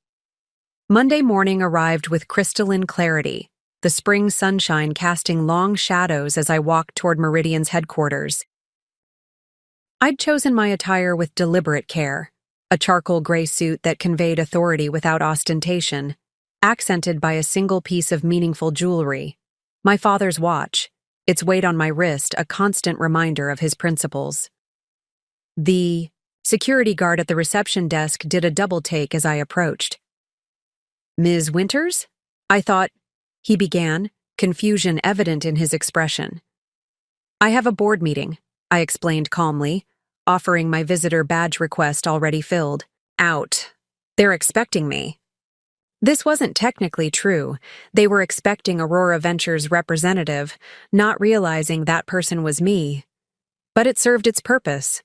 Speaker 1: Monday morning arrived with crystalline clarity, the spring sunshine casting long shadows as I walked toward Meridian's headquarters. I'd chosen my attire with deliberate care, a charcoal gray suit that conveyed authority without ostentation, accented by a single piece of meaningful jewelry, my father's watch, its weight on my wrist a constant reminder of his principles. The security guard at the reception desk did a double take as I approached. "Ms. Winters?" I thought, he began, confusion evident in his expression. "I have a board meeting," I explained calmly, offering my visitor badge request already filled. "Out. They're expecting me." This wasn't technically true. They were expecting Aurora Ventures' representative, not realizing that person was me. But it served its purpose.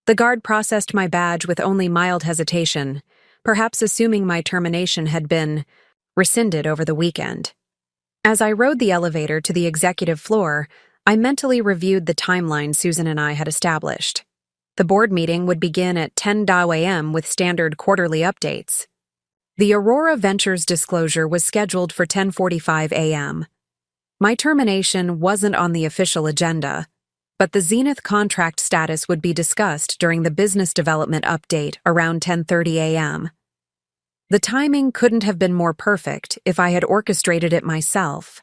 Speaker 1: The guard processed my badge with only mild hesitation, perhaps assuming my termination had been rescinded over the weekend. As I rode the elevator to the executive floor, I mentally reviewed the timeline Susan and I had established. The board meeting would begin at 10 a.m. with standard quarterly updates. The Aurora Ventures disclosure was scheduled for 10:45 a.m. My termination wasn't on the official agenda, but the Zenith contract status would be discussed during the business development update around 10:30 a.m. The timing couldn't have been more perfect if I had orchestrated it myself.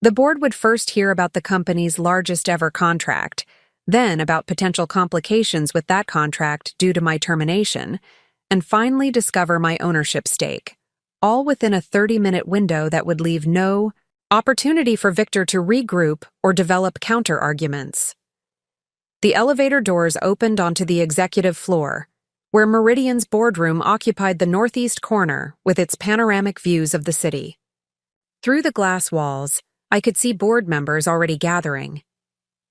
Speaker 1: The board would first hear about the company's largest ever contract, then about potential complications with that contract due to my termination, and finally discover my ownership stake, all within a 30-minute window that would leave no opportunity for Victor to regroup or develop counter-arguments. The elevator doors opened onto the executive floor, where Meridian's boardroom occupied the northeast corner with its panoramic views of the city. Through the glass walls, I could see board members already gathering.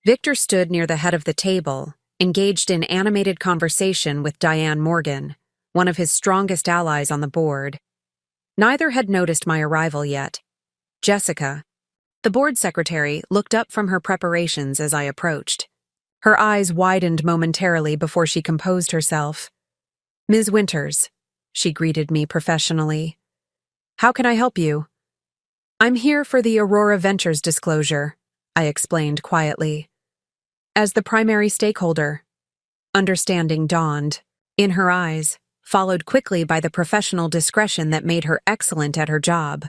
Speaker 1: Victor stood near the head of the table, engaged in animated conversation with Diane Morgan, one of his strongest allies on the board. Neither had noticed my arrival yet. Jessica, the board secretary, looked up from her preparations as I approached. Her eyes widened momentarily before she composed herself. "Ms. Winters," she greeted me professionally. "How can I help you?" "I'm here for the Aurora Ventures disclosure," I explained quietly. "As the primary stakeholder." Understanding dawned in her eyes, followed quickly by the professional discretion that made her excellent at her job.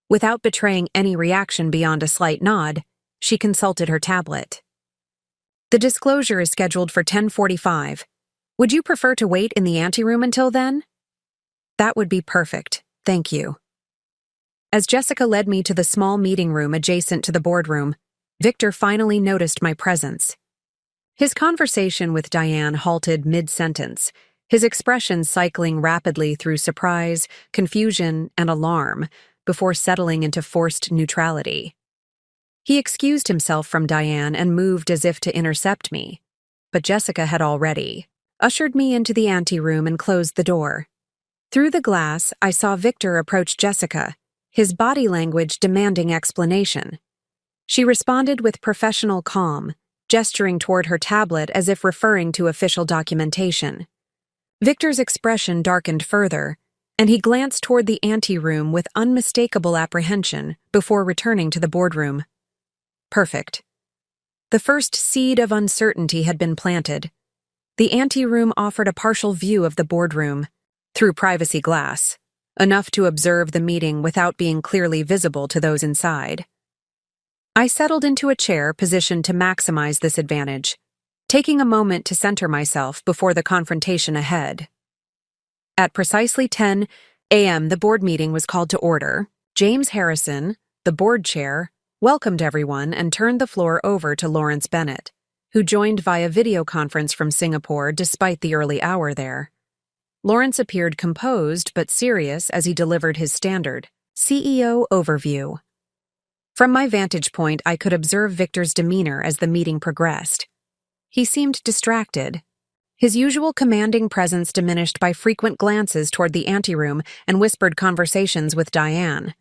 Speaker 1: Without betraying any reaction beyond a slight nod, she consulted her tablet. "The disclosure is scheduled for 10:45. Would you prefer to wait in the anteroom until then?" "That would be perfect, thank you." As Jessica led me to the small meeting room adjacent to the boardroom, Victor finally noticed my presence. His conversation with Diane halted mid-sentence, his expression cycling rapidly through surprise, confusion, and alarm before settling into forced neutrality. He excused himself from Diane and moved as if to intercept me, but Jessica had already ushered me into the anteroom and closed the door. Through the glass, I saw Victor approach Jessica, his body language demanding explanation. She responded with professional calm, gesturing toward her tablet as if referring to official documentation. Victor's expression darkened further, and he glanced toward the anteroom with unmistakable apprehension before returning to the boardroom. Perfect. The first seed of uncertainty had been planted. The anteroom offered a partial view of the boardroom, through privacy glass, enough to observe the meeting without being clearly visible to those inside. I settled into a chair positioned to maximize this advantage, taking a moment to center myself before the confrontation ahead. At precisely 10 a.m., the board meeting was called to order. James Harrison, the board chair, welcomed everyone and turned the floor over to Lawrence Bennett, who joined via video conference from Singapore despite the early hour there. Lawrence appeared composed but serious as he delivered his standard CEO Overview. From my vantage point, I could observe Victor's demeanor as the meeting progressed. He seemed distracted, his usual commanding presence diminished by frequent glances toward the anteroom and whispered conversations with Diane.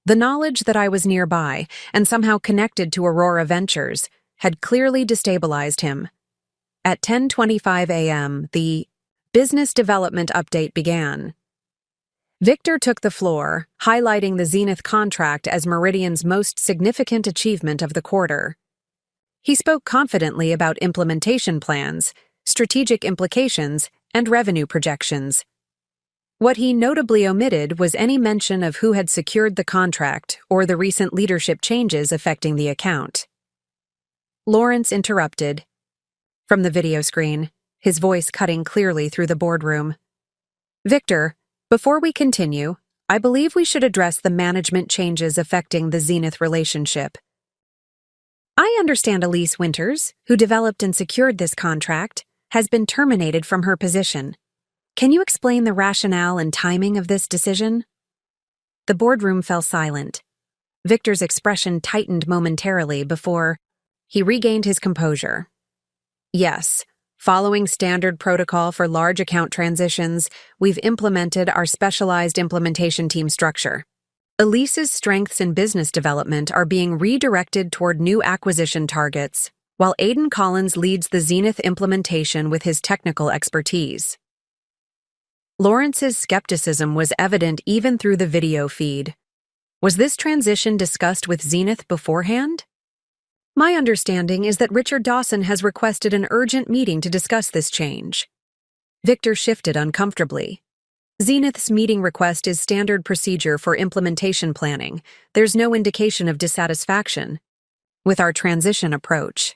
Speaker 1: The knowledge that I was nearby and somehow connected to Aurora Ventures had clearly destabilized him. At 10:25 a.m., the business development update began. Victor took the floor, highlighting the Zenith contract as Meridian's most significant achievement of the quarter. He spoke confidently about implementation plans, strategic implications, and revenue projections. What he notably omitted was any mention of who had secured the contract or the recent leadership changes affecting the account. Lawrence interrupted. From the video screen, his voice cutting clearly through the boardroom. Victor, before we continue, I believe we should address the management changes affecting the Zenith relationship. I understand Elise Winters, who developed and secured this contract, has been terminated from her position. Can you explain the rationale and timing of this decision? The boardroom fell silent. Victor's expression tightened momentarily before he regained his composure. Yes. Following standard protocol for large account transitions, we've implemented our specialized implementation team structure. Elise's strengths in business development are being redirected toward new acquisition targets, while Aidan Collins leads the Zenith implementation with his technical expertise. Lawrence's skepticism was evident even through the video feed. Was this transition discussed with Zenith beforehand? My understanding is that Richard Dawson has requested an urgent meeting to discuss this change. Victor shifted uncomfortably. Zenith's meeting request is standard procedure for implementation planning. There's no indication of dissatisfaction with our transition approach.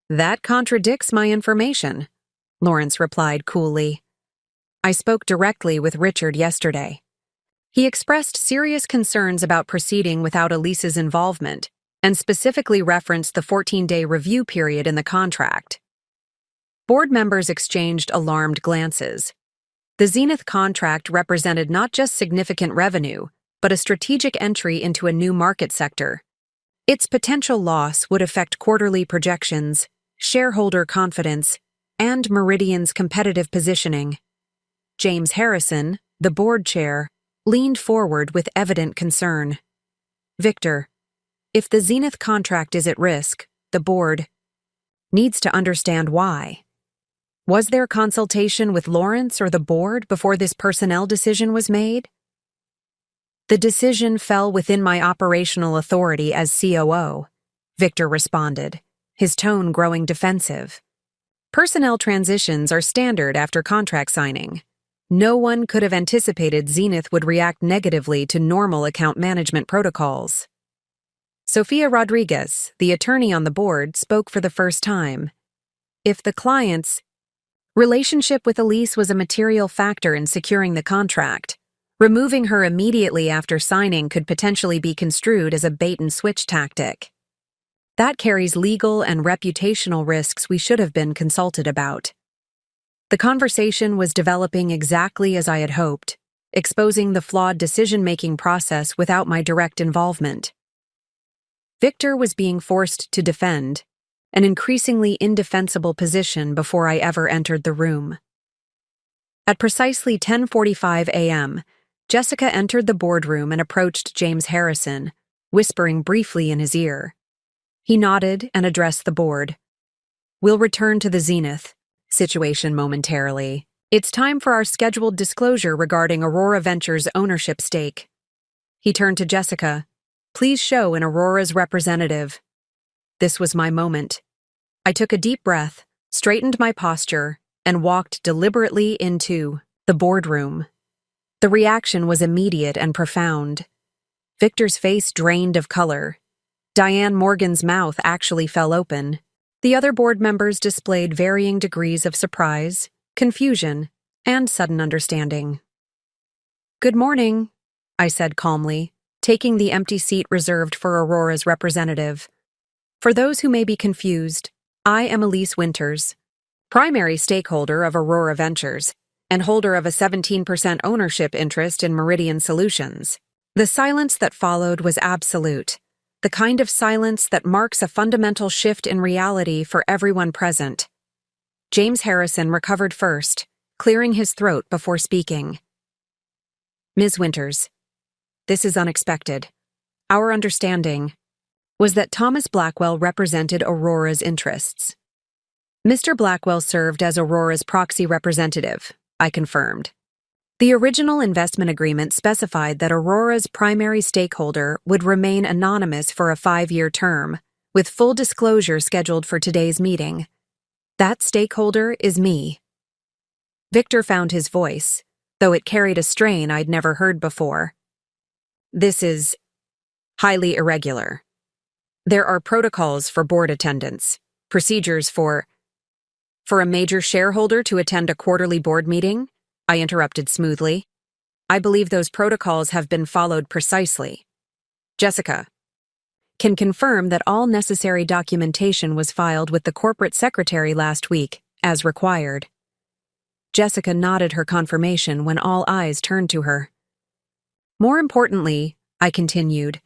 Speaker 1: That contradicts my information, Lawrence replied coolly. I spoke directly with Richard yesterday. He expressed serious concerns about proceeding without Elise's involvement, and specifically referenced the 14-day review period in the contract. Board members exchanged alarmed glances. The Zenith contract represented not just significant revenue, but a strategic entry into a new market sector. Its potential loss would affect quarterly projections, shareholder confidence, and Meridian's competitive positioning. James Harrison, the board chair, leaned forward with evident concern. Victor, if the Zenith contract is at risk, the board needs to understand why. Was there consultation with Lawrence or the board before this personnel decision was made? The decision fell within my operational authority as COO, Victor responded, his tone growing defensive. Personnel transitions are standard after contract signing. No one could have anticipated Zenith would react negatively to normal account management protocols. Sofia Rodriguez, the attorney on the board, spoke for the first time. If the client's relationship with Elise was a material factor in securing the contract, removing her immediately after signing could potentially be construed as a bait-and-switch tactic. That carries legal and reputational risks we should have been consulted about. The conversation was developing exactly as I had hoped, exposing the flawed decision-making process without my direct involvement. Victor was being forced to defend, an increasingly indefensible position before I ever entered the room. At precisely 10:45 a.m., Jessica entered the boardroom and approached James Harrison, whispering briefly in his ear. He nodded and addressed the board. We'll return to the Zenith situation momentarily. It's time for our scheduled disclosure regarding Aurora Ventures' ownership stake. He turned to Jessica. Please show in Aurora's representative. This was my moment. I took a deep breath, straightened my posture, and walked deliberately into the boardroom. The reaction was immediate and profound. Victor's face drained of color. Diane Morgan's mouth actually fell open. The other board members displayed varying degrees of surprise, confusion, and sudden understanding. Good morning, I said calmly, taking the empty seat reserved for Aurora's representative. For those who may be confused, I am Elise Winters, primary stakeholder of Aurora Ventures, and holder of a 17% ownership interest in Meridian Solutions. The silence that followed was absolute, the kind of silence that marks a fundamental shift in reality for everyone present. James Harrison recovered first, clearing his throat before speaking. Ms. Winters, this is unexpected. Our understanding was that Thomas Blackwell represented Aurora's interests. Mr. Blackwell served as Aurora's proxy representative, I confirmed. The original investment agreement specified that Aurora's primary stakeholder would remain anonymous for a 5-year term, with full disclosure scheduled for today's meeting. That stakeholder is me. Victor found his voice, though it carried a strain I'd never heard before. This is highly irregular. There are protocols for board attendance, procedures for a major shareholder to attend a quarterly board meeting, I interrupted smoothly. I believe those protocols have been followed precisely. Jessica can confirm that all necessary documentation was filed with the corporate secretary last week, as required. Jessica nodded her confirmation when all eyes turned to her. More importantly, I continued,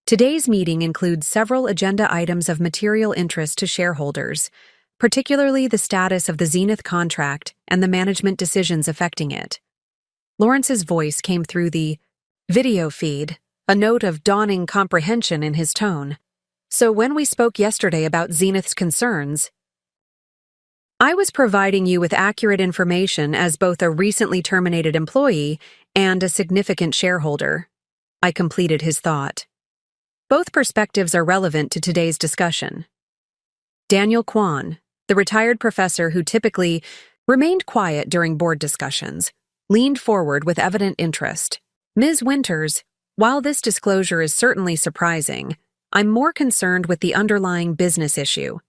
Speaker 1: today's meeting includes several agenda items of material interest to shareholders, particularly the status of the Zenith contract and the management decisions affecting it. Lawrence's voice came through the video feed, a note of dawning comprehension in his tone. So when we spoke yesterday about Zenith's concerns, I was providing you with accurate information as both a recently terminated employee and a significant shareholder. I completed his thought. Both perspectives are relevant to today's discussion. Daniel Kwan, the retired professor who typically remained quiet during board discussions, leaned forward with evident interest. Ms. Winters, while this disclosure is certainly surprising, I'm more concerned with the underlying business issue.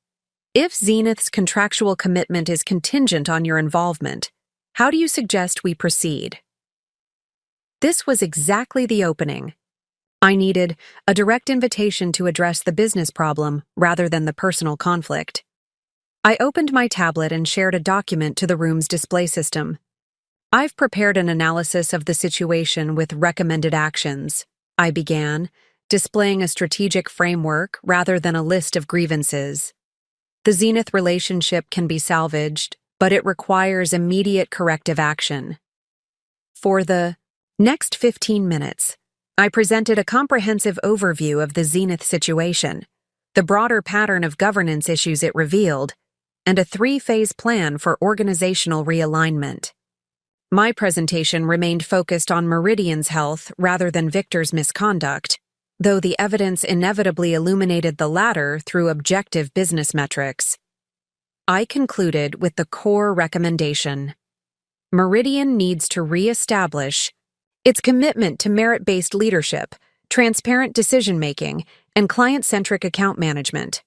Speaker 1: If Zenith's contractual commitment is contingent on your involvement, how do you suggest we proceed? This was exactly the opening. I needed a direct invitation to address the business problem rather than the personal conflict. I opened my tablet and shared a document to the room's display system. I've prepared an analysis of the situation with recommended actions, I began, displaying a strategic framework rather than a list of grievances. The Zenith relationship can be salvaged, but it requires immediate corrective action. For the next 15 minutes, I presented a comprehensive overview of the Zenith situation, the broader pattern of governance issues it revealed, and a 3-phase plan for organizational realignment. My presentation remained focused on Meridian's health rather than Victor's misconduct, though the evidence inevitably illuminated the latter through objective business metrics. I concluded with the core recommendation. Meridian needs to re-establish its commitment to merit-based leadership, transparent decision-making, and client-centric account management.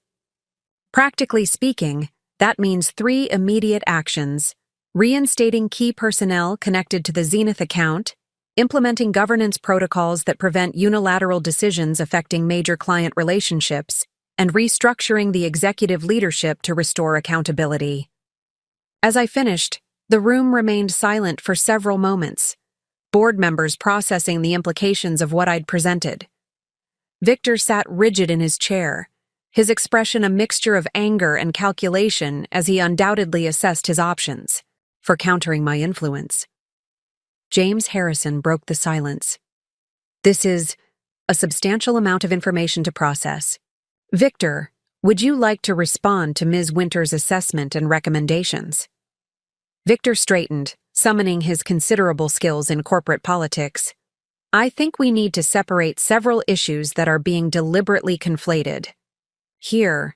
Speaker 1: Practically speaking, that means 3 immediate actions: reinstating key personnel connected to the Zenith account, implementing governance protocols that prevent unilateral decisions affecting major client relationships, and restructuring the executive leadership to restore accountability. As I finished, the room remained silent for several moments, board members processing the implications of what I'd presented. Victor sat rigid in his chair, his expression a mixture of anger and calculation as he undoubtedly assessed his options for countering my influence. James Harrison broke the silence. This is a substantial amount of information to process. Victor, would you like to respond to Ms. Winters' assessment and recommendations? Victor straightened, summoning his considerable skills in corporate politics. I think we need to separate several issues that are being deliberately conflated here.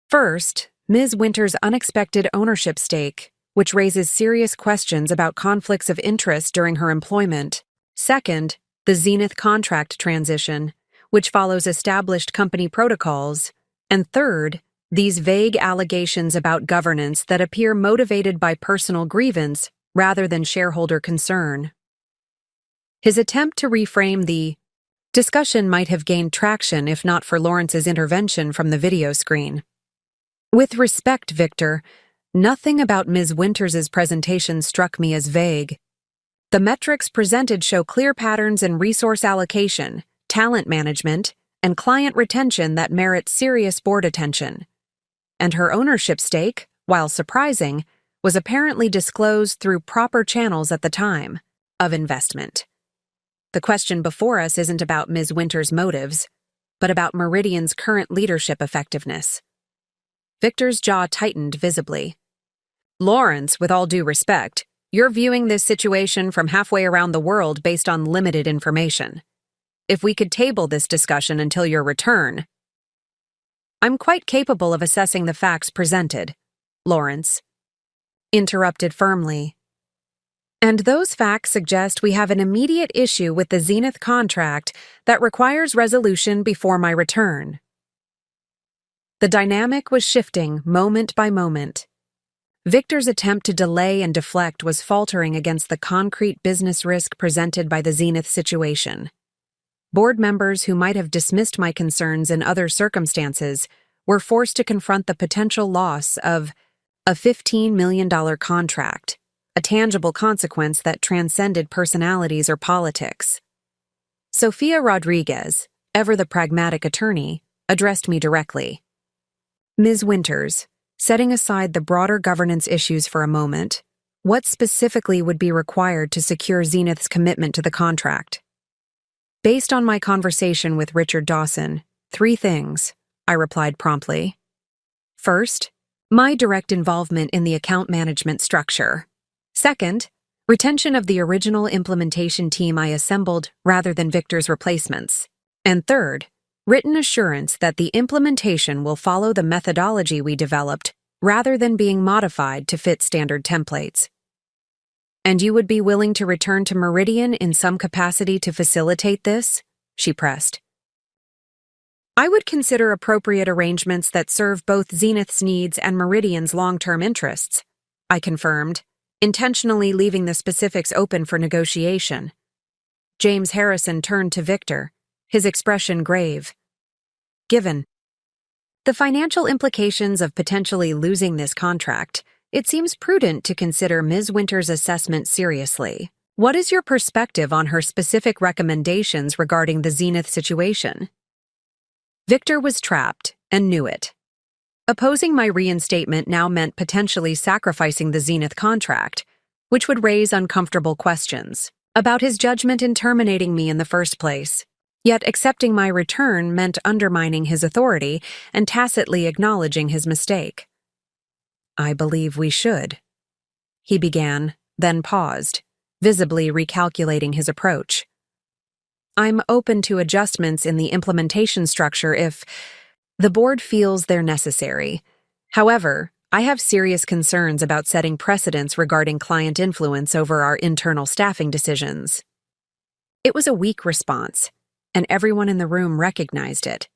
Speaker 1: First, Ms. Winters' unexpected ownership stake, which raises serious questions about conflicts of interest during her employment. Second, the Zenith contract transition, which follows established company protocols. And third, these vague allegations about governance that appear motivated by personal grievance rather than shareholder concern. His attempt to reframe the discussion might have gained traction if not for Lawrence's intervention from the video screen. With respect, Victor, Nothing about Ms. Winters's presentation struck me as vague. The metrics presented show clear patterns in resource allocation, talent management, and client retention that merit serious board attention. And her ownership stake, while surprising, was apparently disclosed through proper channels at the time of investment. The question before us isn't about Ms. Winter's motives, but about Meridian's current leadership effectiveness. Victor's jaw tightened visibly. Lawrence, with all due respect, you're viewing this situation from halfway around the world based on limited information. If we could table this discussion until your return. I'm quite capable of assessing the facts presented, Lawrence interrupted firmly. And those facts suggest we have an immediate issue with the Zenith contract that requires resolution before my return. The dynamic was shifting moment by moment. Victor's attempt to delay and deflect was faltering against the concrete business risk presented by the Zenith situation. Board members who might have dismissed my concerns in other circumstances were forced to confront the potential loss of a $15 million contract, a tangible consequence that transcended personalities or politics. Sophia Rodriguez, ever the pragmatic attorney, addressed me directly. Ms. Winters, setting aside the broader governance issues for a moment, what specifically would be required to secure Zenith's commitment to the contract? Based on my conversation with Richard Dawson, 3 things, I replied promptly. First, my direct involvement in the account management structure. Second, retention of the original implementation team I assembled rather than Victor's replacements. And third, written assurance that the implementation will follow the methodology we developed rather than being modified to fit standard templates. And you would be willing to return to Meridian in some capacity to facilitate this? She pressed. I would consider appropriate arrangements that serve both Zenith's needs and Meridian's long-term interests, I confirmed, intentionally leaving the specifics open for negotiation. James Harrison turned to Victor, his expression grave. Given the financial implications of potentially losing this contract, it seems prudent to consider Ms. Winter's assessment seriously. What is your perspective on her specific recommendations regarding the Zenith situation? Victor was trapped and knew it. Opposing my reinstatement now meant potentially sacrificing the Zenith contract, which would raise uncomfortable questions about his judgment in terminating me in the first place. Yet accepting my return meant undermining his authority and tacitly acknowledging his mistake. I believe we should. He began, then paused, visibly recalculating his approach. I'm open to adjustments in the implementation structure if the board feels they're necessary. However, I have serious concerns about setting precedents regarding client influence over our internal staffing decisions. It was a weak response, and everyone in the room recognized it.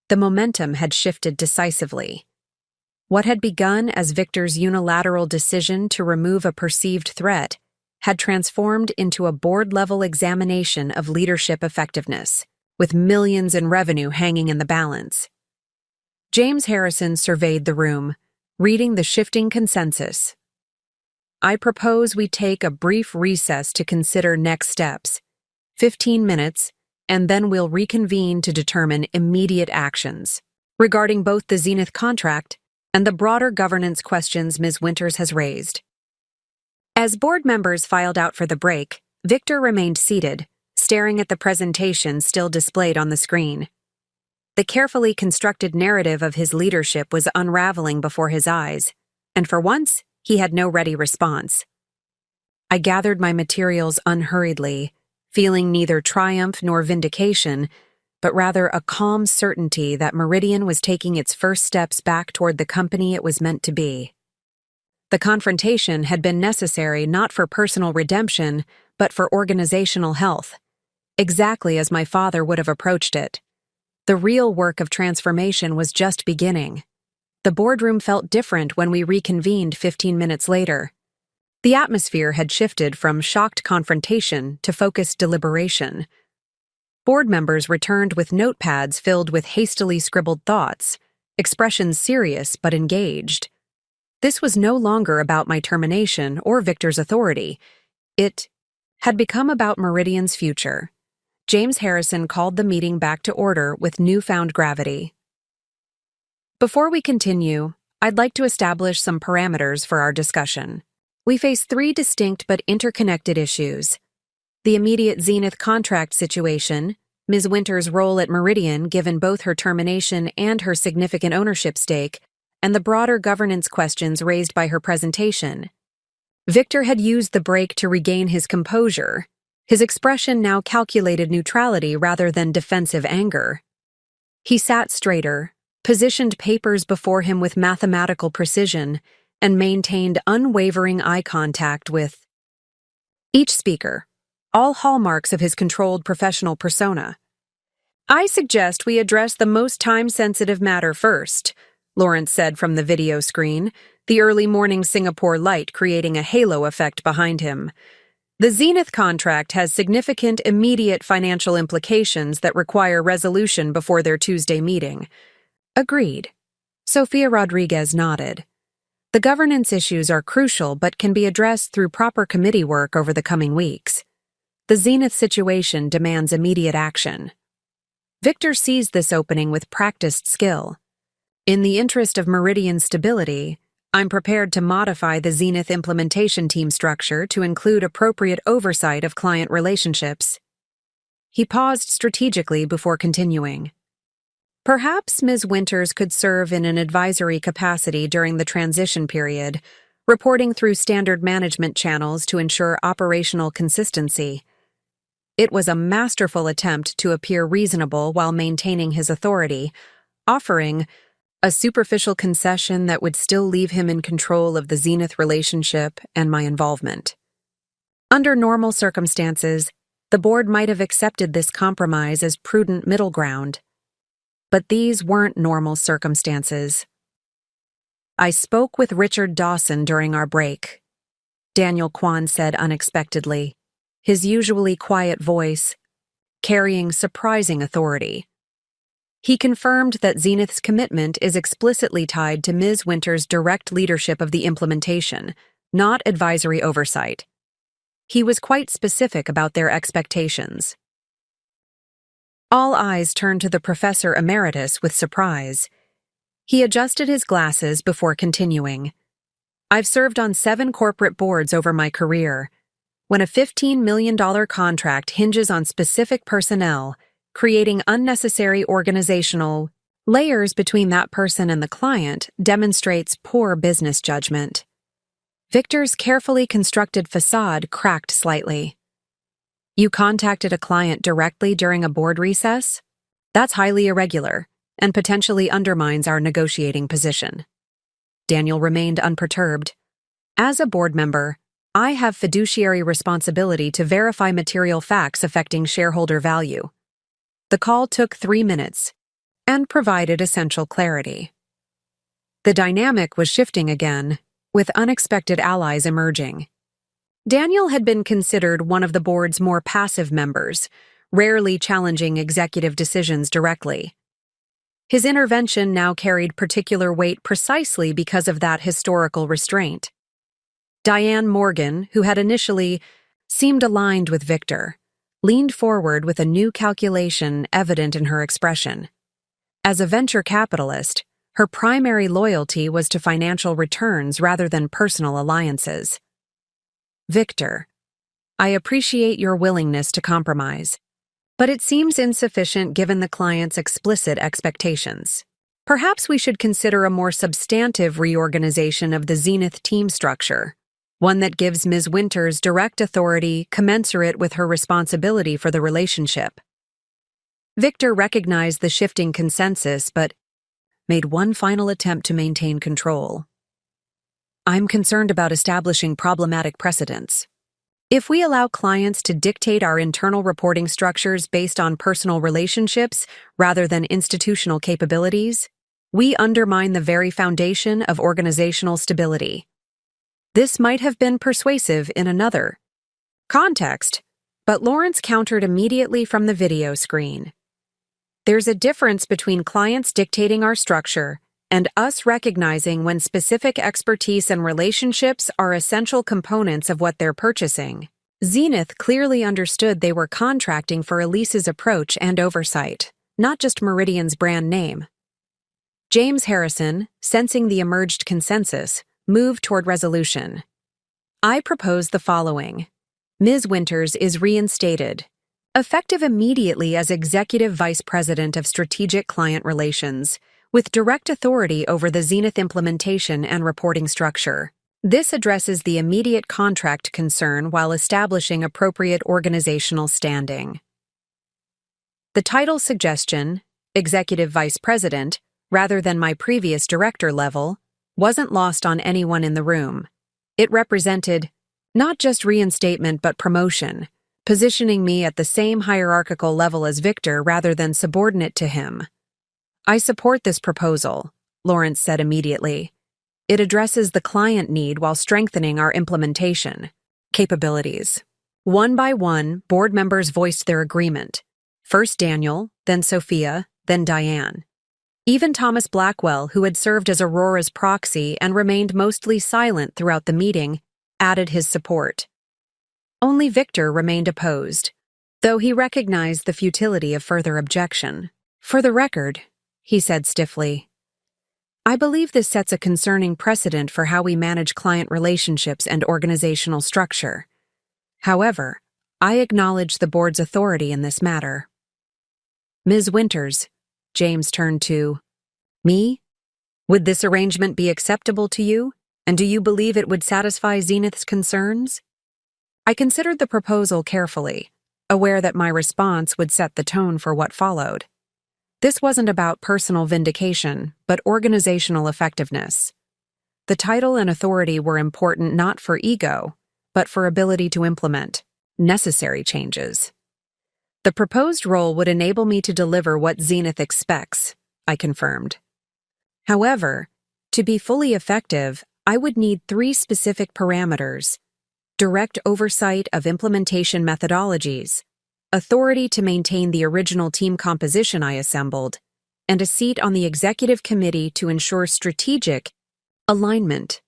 Speaker 1: The momentum had shifted decisively. What had begun as Victor's unilateral decision to remove a perceived threat had transformed into a board-level examination of leadership effectiveness, with millions in revenue hanging in the balance. James Harrison surveyed the room, reading the shifting consensus. I propose we take a brief recess to consider next steps, 15 minutes, and then we'll reconvene to determine immediate actions regarding both the Zenith contract and the broader governance questions Ms. Winters has raised. As board members filed out for the break, Victor remained seated, staring at the presentation still displayed on the screen. The carefully constructed narrative of his leadership was unraveling before his eyes, and for once, he had no ready response. I gathered my materials unhurriedly, feeling neither triumph nor vindication, but rather a calm certainty that Meridian was taking its first steps back toward the company it was meant to be. The confrontation had been necessary not for personal redemption, but for organizational health, exactly as my father would have approached it. The real work of transformation was just beginning. The boardroom felt different when we reconvened 15 minutes later. The atmosphere had shifted from shocked confrontation to focused deliberation. Board members returned with notepads filled with hastily scribbled thoughts, expressions serious but engaged. This was no longer about my termination or Victor's authority. It had become about Meridian's future. James Harrison called the meeting back to order with newfound gravity. Before we continue, I'd like to establish some parameters for our discussion. We face three distinct but interconnected issues: the immediate Zenith contract situation, Ms. Winter's role at Meridian given both her termination and her significant ownership stake, and the broader governance questions raised by her presentation. Victor had used the break to regain his composure. His expression now calculated neutrality rather than defensive anger. He sat straighter, positioned papers before him with mathematical precision, and maintained unwavering eye contact with each speaker, all hallmarks of his controlled professional persona. "I suggest we address the most time-sensitive matter first," Lawrence said from the video screen, the early morning Singapore light creating a halo effect behind him. "The Zenith contract has significant immediate financial implications that require resolution before their Tuesday meeting." Agreed. Sofia Rodriguez nodded. "The governance issues are crucial but can be addressed through proper committee work over the coming weeks. The Zenith situation demands immediate action." Victor seized this opening with practiced skill. "In the interest of Meridian stability, I'm prepared to modify the Zenith implementation team structure to include appropriate oversight of client relationships." He paused strategically before continuing. "Perhaps Ms. Winters could serve in an advisory capacity during the transition period, reporting through standard management channels to ensure operational consistency." It was a masterful attempt to appear reasonable while maintaining his authority, offering a superficial concession that would still leave him in control of the Zenith relationship and my involvement. Under normal circumstances, the board might have accepted this compromise as prudent middle ground. But these weren't normal circumstances. "I spoke with Richard Dawson during our break," Daniel Kwan said unexpectedly, his usually quiet voice carrying surprising authority. He confirmed that Zenith's commitment is explicitly tied to Ms. Winter's direct leadership of the implementation, not advisory oversight. He was quite specific about their expectations. All eyes turned to the professor emeritus with surprise. He adjusted his glasses before continuing. "I've served on 7 corporate boards over my career. When a $15 million contract hinges on specific personnel, creating unnecessary organizational layers between that person and the client demonstrates poor business judgment." Victor's carefully constructed facade cracked slightly. "You contacted a client directly during a board recess? That's highly irregular and potentially undermines our negotiating position." Daniel remained unperturbed. "As a board member, I have fiduciary responsibility to verify material facts affecting shareholder value." The call took 3 minutes and provided essential clarity. The dynamic was shifting again, with unexpected allies emerging. Daniel had been considered one of the board's more passive members, rarely challenging executive decisions directly. His intervention now carried particular weight precisely because of that historical restraint. Diane Morgan, who had initially seemed aligned with Victor, leaned forward with a new calculation evident in her expression. As a venture capitalist, her primary loyalty was to financial returns rather than personal alliances. "Victor, I appreciate your willingness to compromise, but it seems insufficient given the client's explicit expectations. Perhaps we should consider a more substantive reorganization of the Zenith team structure, one that gives Ms. Winters direct authority commensurate with her responsibility for the relationship." Victor recognized the shifting consensus, but made one final attempt to maintain control. "I'm concerned about establishing problematic precedents. If we allow clients to dictate our internal reporting structures based on personal relationships rather than institutional capabilities, we undermine the very foundation of organizational stability." This might have been persuasive in another context, but Lawrence countered immediately from the video screen. "There's a difference between clients dictating our structure and us recognizing when specific expertise and relationships are essential components of what they're purchasing. Zenith clearly understood they were contracting for Elise's approach and oversight, not just Meridian's brand name. James Harrison, sensing the emerged consensus, moved toward resolution. I propose the following. Ms. Winters is reinstated, effective immediately as Executive Vice President of Strategic Client Relations, with direct authority over the Zenith implementation and reporting structure. This addresses the immediate contract concern while establishing appropriate organizational standing. The title suggestion, Executive Vice President, rather than my previous director level, wasn't lost on anyone in the room. It represented not just reinstatement but promotion, positioning me at the same hierarchical level as Victor rather than subordinate to him. I support this proposal, Lawrence said immediately. It addresses the client need while strengthening our implementation capabilities. One by one, board members voiced their agreement. First Daniel, then Sophia, then Diane. Even Thomas Blackwell, who had served as Aurora's proxy and remained mostly silent throughout the meeting, added his support. Only Victor remained opposed, though he recognized the futility of further objection. For the record, he said stiffly, I believe this sets a concerning precedent for how we manage client relationships and organizational structure. However, I acknowledge the board's authority in this matter. Ms. Winters, James turned to, me? Would this arrangement be acceptable to you, and do you believe it would satisfy Zenith's concerns? I considered the proposal carefully, aware that my response would set the tone for what followed. This wasn't about personal vindication, but organizational effectiveness. The title and authority were important not for ego, but for ability to implement necessary changes. The proposed role would enable me to deliver what Zenith expects, I confirmed. However, to be fully effective, I would need 3 specific parameters: direct oversight of implementation methodologies, authority to maintain the original team composition I assembled, and a seat on the executive committee to ensure strategic alignment.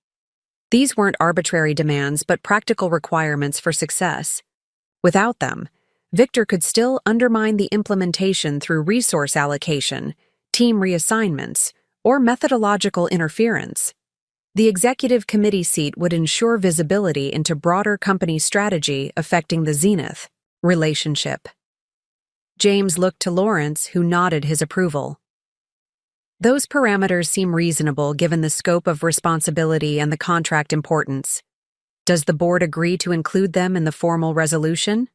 Speaker 1: These weren't arbitrary demands but practical requirements for success. Without them, Victor could still undermine the implementation through resource allocation, team reassignments, or methodological interference. The executive committee seat would ensure visibility into broader company strategy affecting the Zenith relationship. James looked to Lawrence, who nodded his approval. Those parameters seem reasonable given the scope of responsibility and the contract importance. Does the board agree to include them in the formal resolution?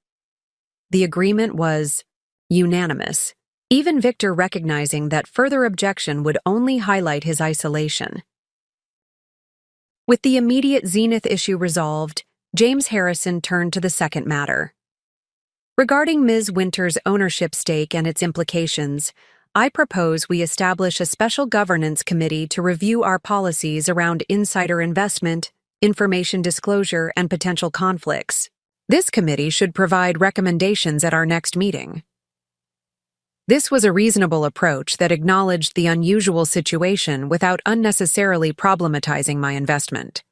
Speaker 1: The agreement was unanimous, even Victor recognizing that further objection would only highlight his isolation. With the immediate Zenith issue resolved, James Harrison turned to the second matter. Regarding Ms. Winters' ownership stake and its implications, I propose we establish a special governance committee to review our policies around insider investment, information disclosure, and potential conflicts. This committee should provide recommendations at our next meeting. This was a reasonable approach that acknowledged the unusual situation without unnecessarily problematizing my investment.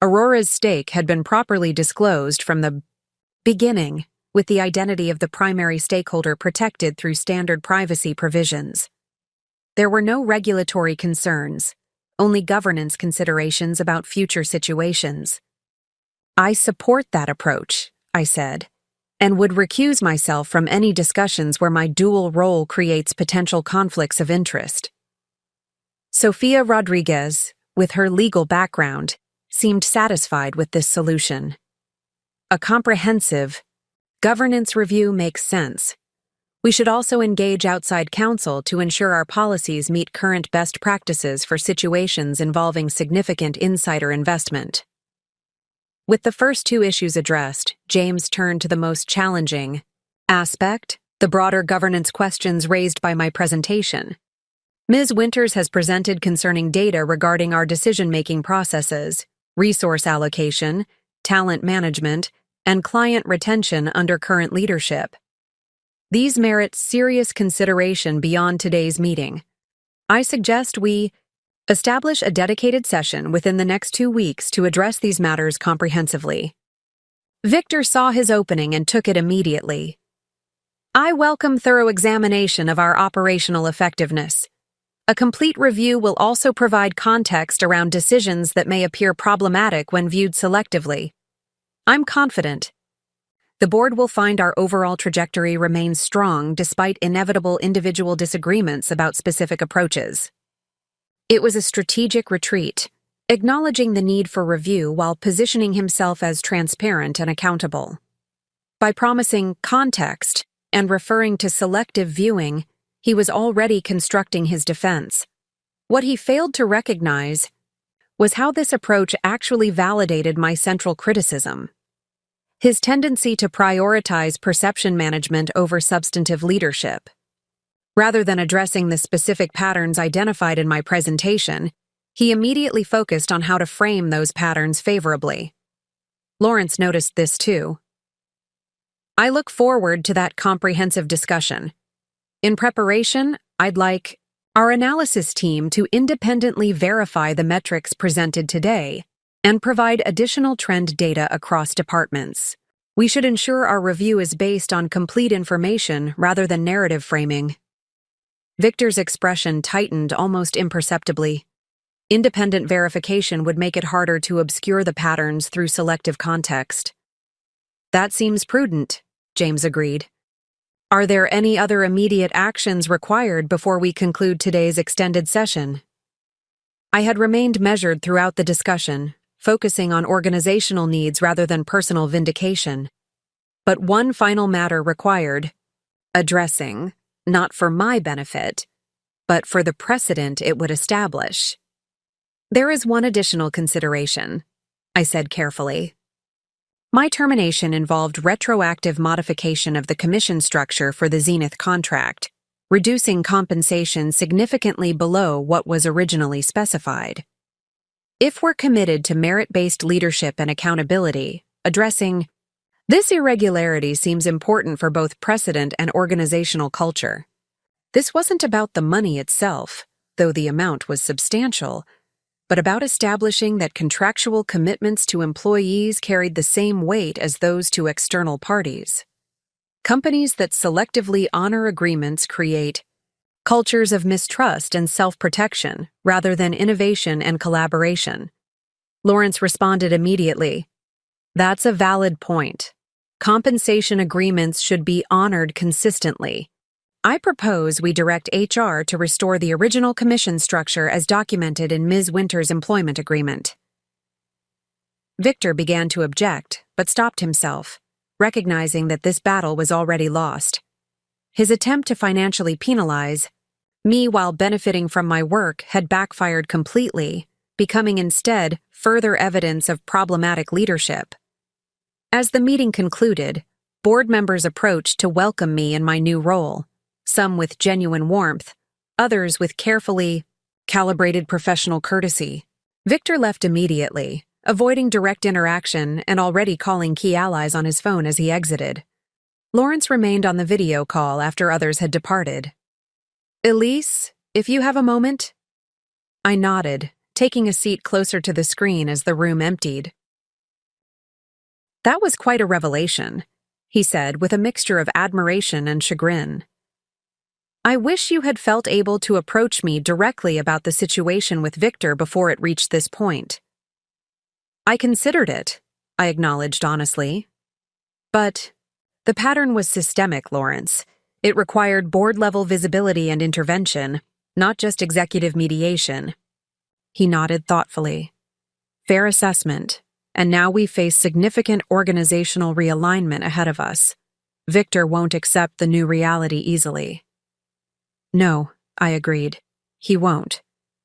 Speaker 1: Aurora's stake had been properly disclosed from the beginning, with the identity of the primary stakeholder protected through standard privacy provisions. There were no regulatory concerns, only governance considerations about future situations. I support that approach, I said, and would recuse myself from any discussions where my dual role creates potential conflicts of interest. Sophia Rodriguez, with her legal background, seemed satisfied with this solution. A comprehensive governance review makes sense. We should also engage outside counsel to ensure our policies meet current best practices for situations involving significant insider investment. With the first 2 issues addressed, James turned to the most challenging aspect, the broader governance questions raised by my presentation. Ms. Winters has presented concerning data regarding our decision-making processes, resource allocation, talent management, and client retention under current leadership. These merit serious consideration beyond today's meeting. I suggest we Establish a dedicated session within the next 2 weeks to address these matters comprehensively. Victor saw his opening and took it immediately. I welcome thorough examination of our operational effectiveness. A complete review will also provide context around decisions that may appear problematic when viewed selectively. I'm confident. The board will find our overall trajectory remains strong despite inevitable individual disagreements about specific approaches. It was a strategic retreat, acknowledging the need for review while positioning himself as transparent and accountable. By promising context and referring to selective viewing, he was already constructing his defense. What he failed to recognize was how this approach actually validated my central criticism. His tendency to prioritize perception management over substantive leadership. Rather than addressing the specific patterns identified in my presentation, he immediately focused on how to frame those patterns favorably. Lawrence noticed this too. I look forward to that comprehensive discussion. In preparation, I'd like our analysis team to independently verify the metrics presented today and provide additional trend data across departments. We should ensure our review is based on complete information rather than narrative framing. Victor's expression tightened almost imperceptibly. Independent verification would make it harder to obscure the patterns through selective context. That seems prudent, James agreed. Are there any other immediate actions required before we conclude today's extended session? I had remained measured throughout the discussion, focusing on organizational needs rather than personal vindication. But one final matter required addressing, not for my benefit, but for the precedent it would establish. There is one additional consideration, I said carefully. My termination involved retroactive modification of the commission structure for the Zenith contract, reducing compensation significantly below what was originally specified. If we're committed to merit-based leadership and accountability, addressing this irregularity seems important for both precedent and organizational culture. This wasn't about the money itself, though the amount was substantial, but about establishing that contractual commitments to employees carried the same weight as those to external parties. Companies that selectively honor agreements create cultures of mistrust and self-protection rather than innovation and collaboration. Lawrence responded immediately. That's a valid point. Compensation agreements should be honored consistently. I propose we direct HR to restore the original commission structure as documented in Ms. Winter's employment agreement. Victor began to object, but stopped himself, recognizing that this battle was already lost. His attempt to financially penalize me while benefiting from my work had backfired completely, becoming instead further evidence of problematic leadership. As the meeting concluded, board members approached to welcome me in my new role, some with genuine warmth, others with carefully calibrated professional courtesy. Victor left immediately, avoiding direct interaction and already calling key allies on his phone as he exited. Lawrence remained on the video call after others had departed. Elise, if you have a moment? I nodded, taking a seat closer to the screen as the room emptied. That was quite a revelation, he said with a mixture of admiration and chagrin. I wish you had felt able to approach me directly about the situation with Victor before it reached this point. I considered it, I acknowledged honestly. But the pattern was systemic, Lawrence. It required board-level visibility and intervention, not just executive mediation. He nodded thoughtfully. Fair assessment, and now we face significant organizational realignment ahead of us. Victor won't accept the new reality easily. No, I agreed. He won't.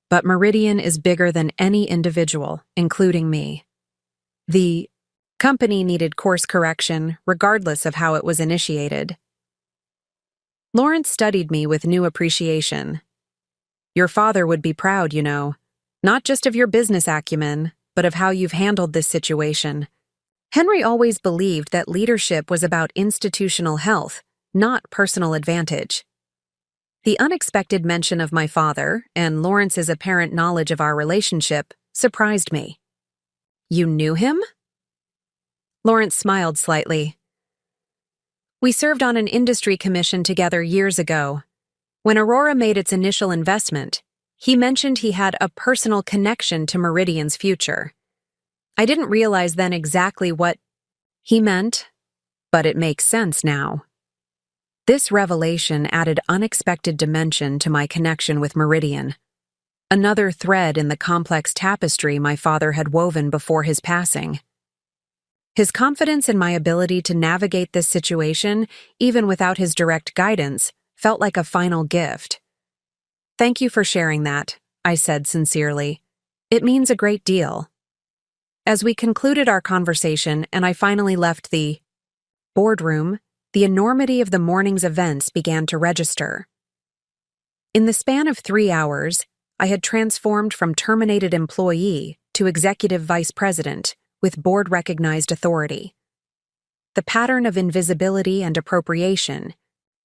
Speaker 1: But Meridian is bigger than any individual, including me. The company needed course correction, regardless of how it was initiated. Lawrence studied me with new appreciation. Your father would be proud, you know, not just of your business acumen, but of how you've handled this situation. Henry always believed that leadership was about institutional health, not personal advantage. The unexpected mention of my father and Lawrence's apparent knowledge of our relationship surprised me. You knew him? Lawrence smiled slightly. We served on an industry commission together years ago. When Aurora made its initial investment, he mentioned he had a personal connection to Meridian's future. I didn't realize then exactly what he meant, but it makes sense now. This revelation added unexpected dimension to my connection with Meridian, another thread in the complex tapestry my father had woven before his passing. His confidence in my ability to navigate this situation, even without his direct guidance, felt like a final gift. Thank you for sharing that, I said sincerely. It means a great deal. As we concluded our conversation and I finally left the boardroom, the enormity of the morning's events began to register. In the span of 3 hours, I had transformed from terminated employee to executive vice president with board-recognized authority. The pattern of invisibility and appropriation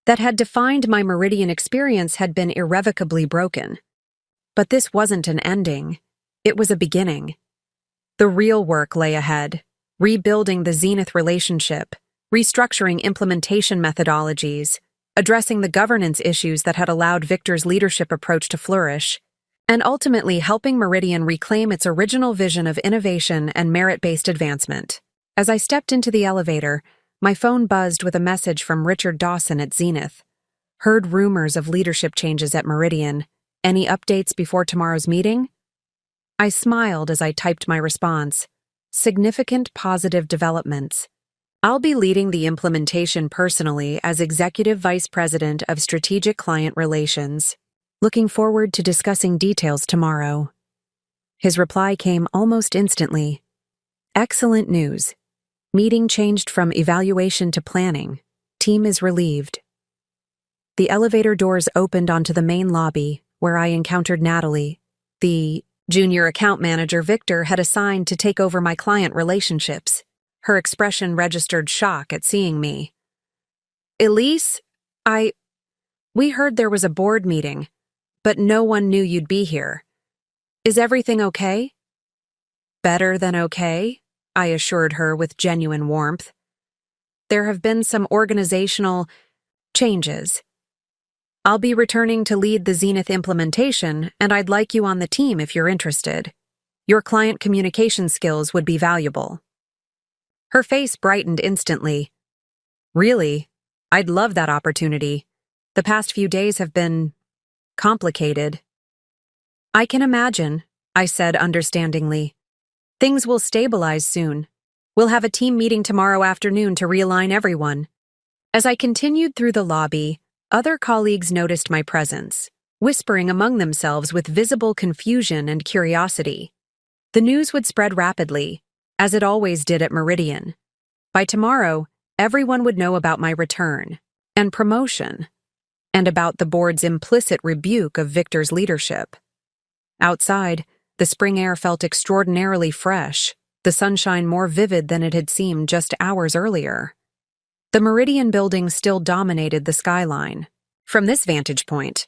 Speaker 1: that had defined my Meridian experience had been irrevocably broken. But this wasn't an ending. It was a beginning. The real work lay ahead, rebuilding the Zenith relationship, restructuring implementation methodologies, addressing the governance issues that had allowed Victor's leadership approach to flourish, and ultimately helping Meridian reclaim its original vision of innovation and merit-based advancement. As I stepped into the elevator, my phone buzzed with a message from Richard Dawson at Zenith. Heard rumors of leadership changes at Meridian. Any updates before tomorrow's meeting? I smiled as I typed my response. Significant positive developments. I'll be leading the implementation personally as Executive Vice President of Strategic Client Relations. Looking forward to discussing details tomorrow. His reply came almost instantly. Excellent news. Meeting changed from evaluation to planning. Team is relieved. The elevator doors opened onto the main lobby, where I encountered Natalie, the junior account manager Victor had assigned to take over my client relationships. Her expression registered shock at seeing me. Elise, we heard there was a board meeting, but no one knew you'd be here. Is everything okay? Better than okay, I assured her with genuine warmth. There have been some organizational changes. I'll be returning to lead the Zenith implementation, and I'd like you on the team if you're interested. Your client communication skills would be valuable. Her face brightened instantly. Really? I'd love that opportunity. The past few days have been complicated. I can imagine, I said understandingly. Things will stabilize soon. We'll have a team meeting tomorrow afternoon to realign everyone. As I continued through the lobby, other colleagues noticed my presence, whispering among themselves with visible confusion and curiosity. The news would spread rapidly, as it always did at Meridian. By tomorrow, everyone would know about my return and promotion, and about the board's implicit rebuke of Victor's leadership. Outside, the spring air felt extraordinarily fresh, the sunshine more vivid than it had seemed just hours earlier. The Meridian building still dominated the skyline from this vantage point.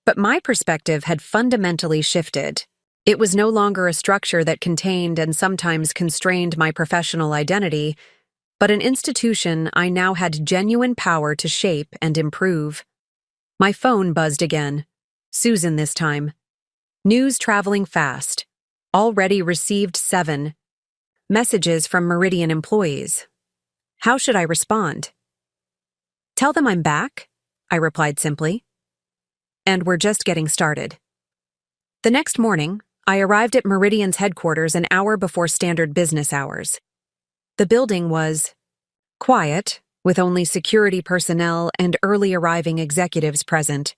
Speaker 1: But my perspective had fundamentally shifted. It was no longer a structure that contained and sometimes constrained my professional identity, but an institution I now had genuine power to shape and improve. My phone buzzed again. Susan this time. News traveling fast. Already received 7 messages from Meridian employees. How should I respond? Tell them I'm back, I replied simply. And we're just getting started. The next morning, I arrived at Meridian's headquarters an hour before standard business hours. The building was quiet, with only security personnel and early arriving executives present.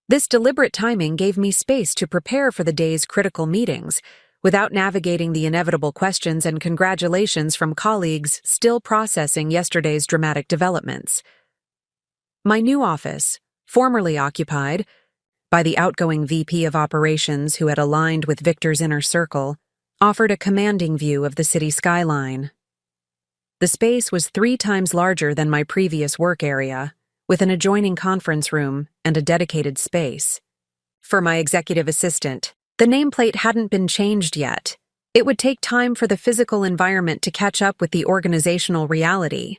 Speaker 1: This deliberate timing gave me space to prepare for the day's critical meetings, without navigating the inevitable questions and congratulations from colleagues still processing yesterday's dramatic developments. My new office, formerly occupied by the outgoing VP of Operations who had aligned with Victor's inner circle, offered a commanding view of the city skyline. The space was 3 times larger than my previous work area, with an adjoining conference room and a dedicated space. For my executive assistant, the nameplate hadn't been changed yet. It would take time for the physical environment to catch up with the organizational reality.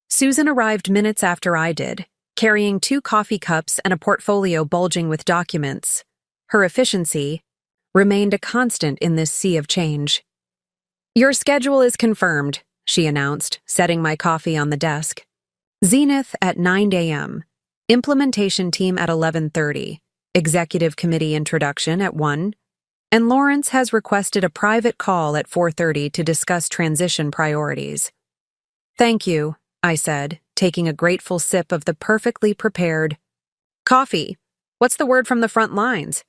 Speaker 1: Susan arrived minutes after I did, carrying 2 coffee cups and a portfolio bulging with documents. Her efficiency remained a constant in this sea of change. "Your schedule is confirmed," she announced, setting my coffee on the desk. Zenith at 9 a.m., implementation team at 11:30, executive committee introduction at 1, and Lawrence has requested a private call at 4:30 to discuss transition priorities. "Thank you," I said, taking a grateful sip of the perfectly prepared coffee. "What's the word from the front lines?"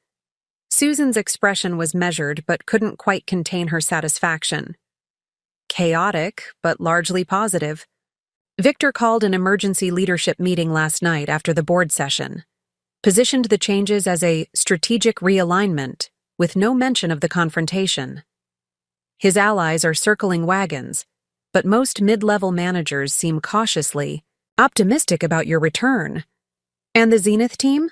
Speaker 1: Susan's expression was measured but couldn't quite contain her satisfaction. "Chaotic, but largely positive. Victor called an emergency leadership meeting last night after the board session, positioned the changes as a strategic realignment, with no mention of the confrontation. His allies are circling wagons, but most mid-level managers seem cautiously optimistic about your return." "And the Zenith team?"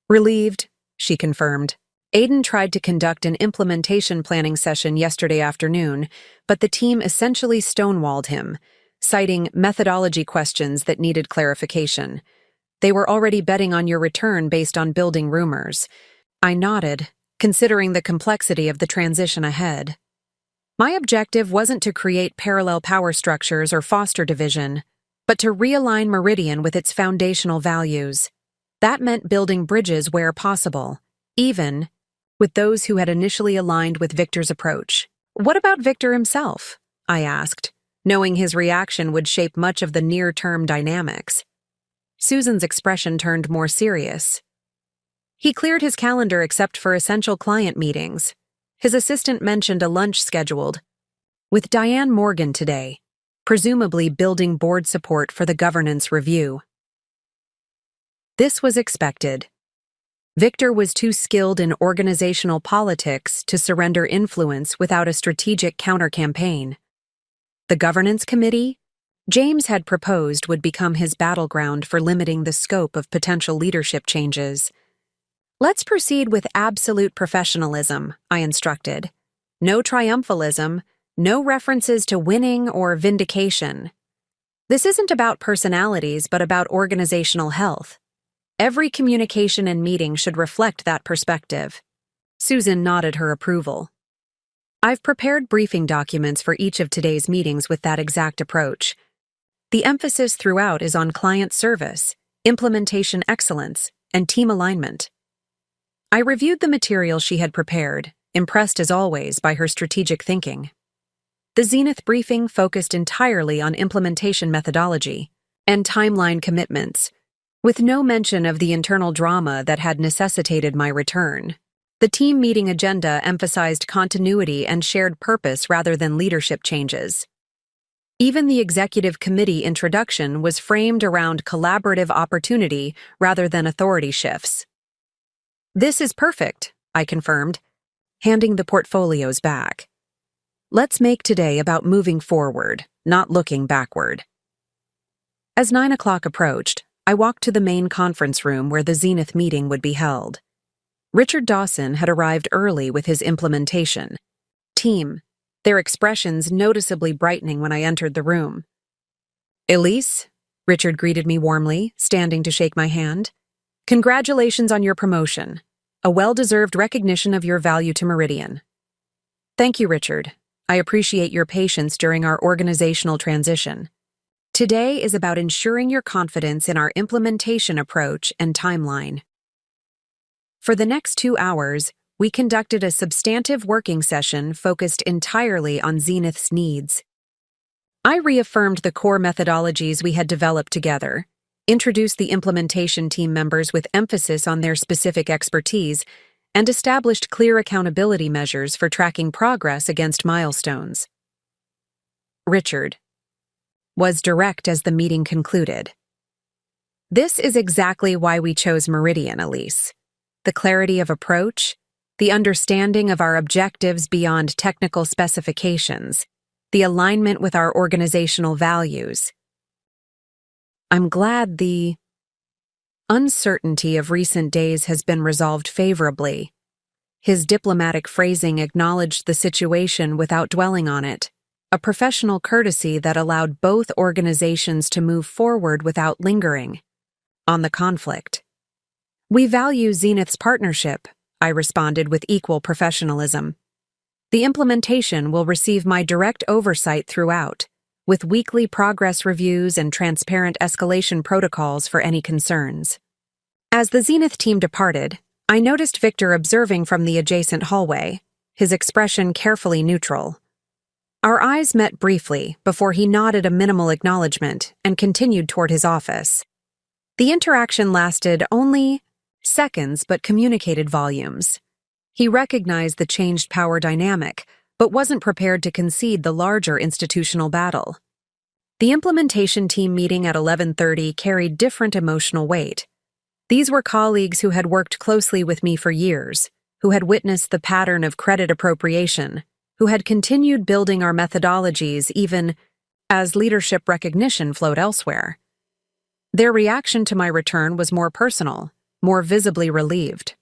Speaker 1: "Relieved," she confirmed. Aiden tried to conduct an implementation planning session yesterday afternoon, but the team essentially stonewalled him, citing methodology questions that needed clarification. "They were already betting on your return based on building rumors." I nodded, considering the complexity of the transition ahead. My objective wasn't to create parallel power structures or foster division, but to realign Meridian with its foundational values. That meant building bridges where possible, even with those who had initially aligned with Victor's approach. "What about Victor himself?" I asked, knowing his reaction would shape much of the near-term dynamics. Susan's expression turned more serious. "He cleared his calendar except for essential client meetings. His assistant mentioned a lunch scheduled with Diane Morgan today, presumably building board support for the governance review." This was expected. Victor was too skilled in organizational politics to surrender influence without a strategic counter-campaign. The governance committee, James had proposed, would become his battleground for limiting the scope of potential leadership changes. "Let's proceed with absolute professionalism," I instructed. "No triumphalism, no references to winning or vindication. This isn't about personalities, but about organizational health. Every communication and meeting should reflect that perspective." Susan nodded her approval. "I've prepared briefing documents for each of today's meetings with that exact approach. The emphasis throughout is on client service, implementation excellence, and team alignment." I reviewed the material she had prepared, impressed as always by her strategic thinking. The Zenith briefing focused entirely on implementation methodology and timeline commitments, with no mention of the internal drama that had necessitated my return. The team meeting agenda emphasized continuity and shared purpose rather than leadership changes. Even the executive committee introduction was framed around collaborative opportunity rather than authority shifts. "This is perfect," I confirmed, handing the portfolios back. "Let's make today about moving forward, not looking backward." As 9 o'clock approached, I walked to the main conference room where the Zenith meeting would be held. Richard Dawson had arrived early with his implementation team, their expressions noticeably brightening when I entered the room. "Elise," Richard greeted me warmly, standing to shake my hand. "Congratulations on your promotion. A well-deserved recognition of your value to Meridian." "Thank you, Richard. I appreciate your patience during our organizational transition. Today is about ensuring your confidence in our implementation approach and timeline." For the next 2 hours, we conducted a substantive working session focused entirely on Zenith's needs. I reaffirmed the core methodologies we had developed together, introduced the implementation team members with emphasis on their specific expertise, and established clear accountability measures for tracking progress against milestones. Richard was direct as the meeting concluded. "This is exactly why we chose Meridian, Elise. The clarity of approach, the understanding of our objectives beyond technical specifications, the alignment with our organizational values. I'm glad the uncertainty of recent days has been resolved favorably. His diplomatic phrasing acknowledged the situation without dwelling on it, a professional courtesy that allowed both organizations to move forward without lingering on the conflict. "We value Zenith's partnership," I responded with equal professionalism. "The implementation will receive my direct oversight throughout, with weekly progress reviews and transparent escalation protocols for any concerns." As the Zenith team departed, I noticed Victor observing from the adjacent hallway, his expression carefully neutral. Our eyes met briefly before he nodded a minimal acknowledgement and continued toward his office. The interaction lasted only seconds but communicated volumes. He recognized the changed power dynamic, but wasn't prepared to concede the larger institutional battle. The implementation team meeting at 11:30 carried different emotional weight. These were colleagues who had worked closely with me for years, who had witnessed the pattern of credit appropriation, who had continued building our methodologies even as leadership recognition flowed elsewhere. Their reaction to my return was more personal, more visibly relieved.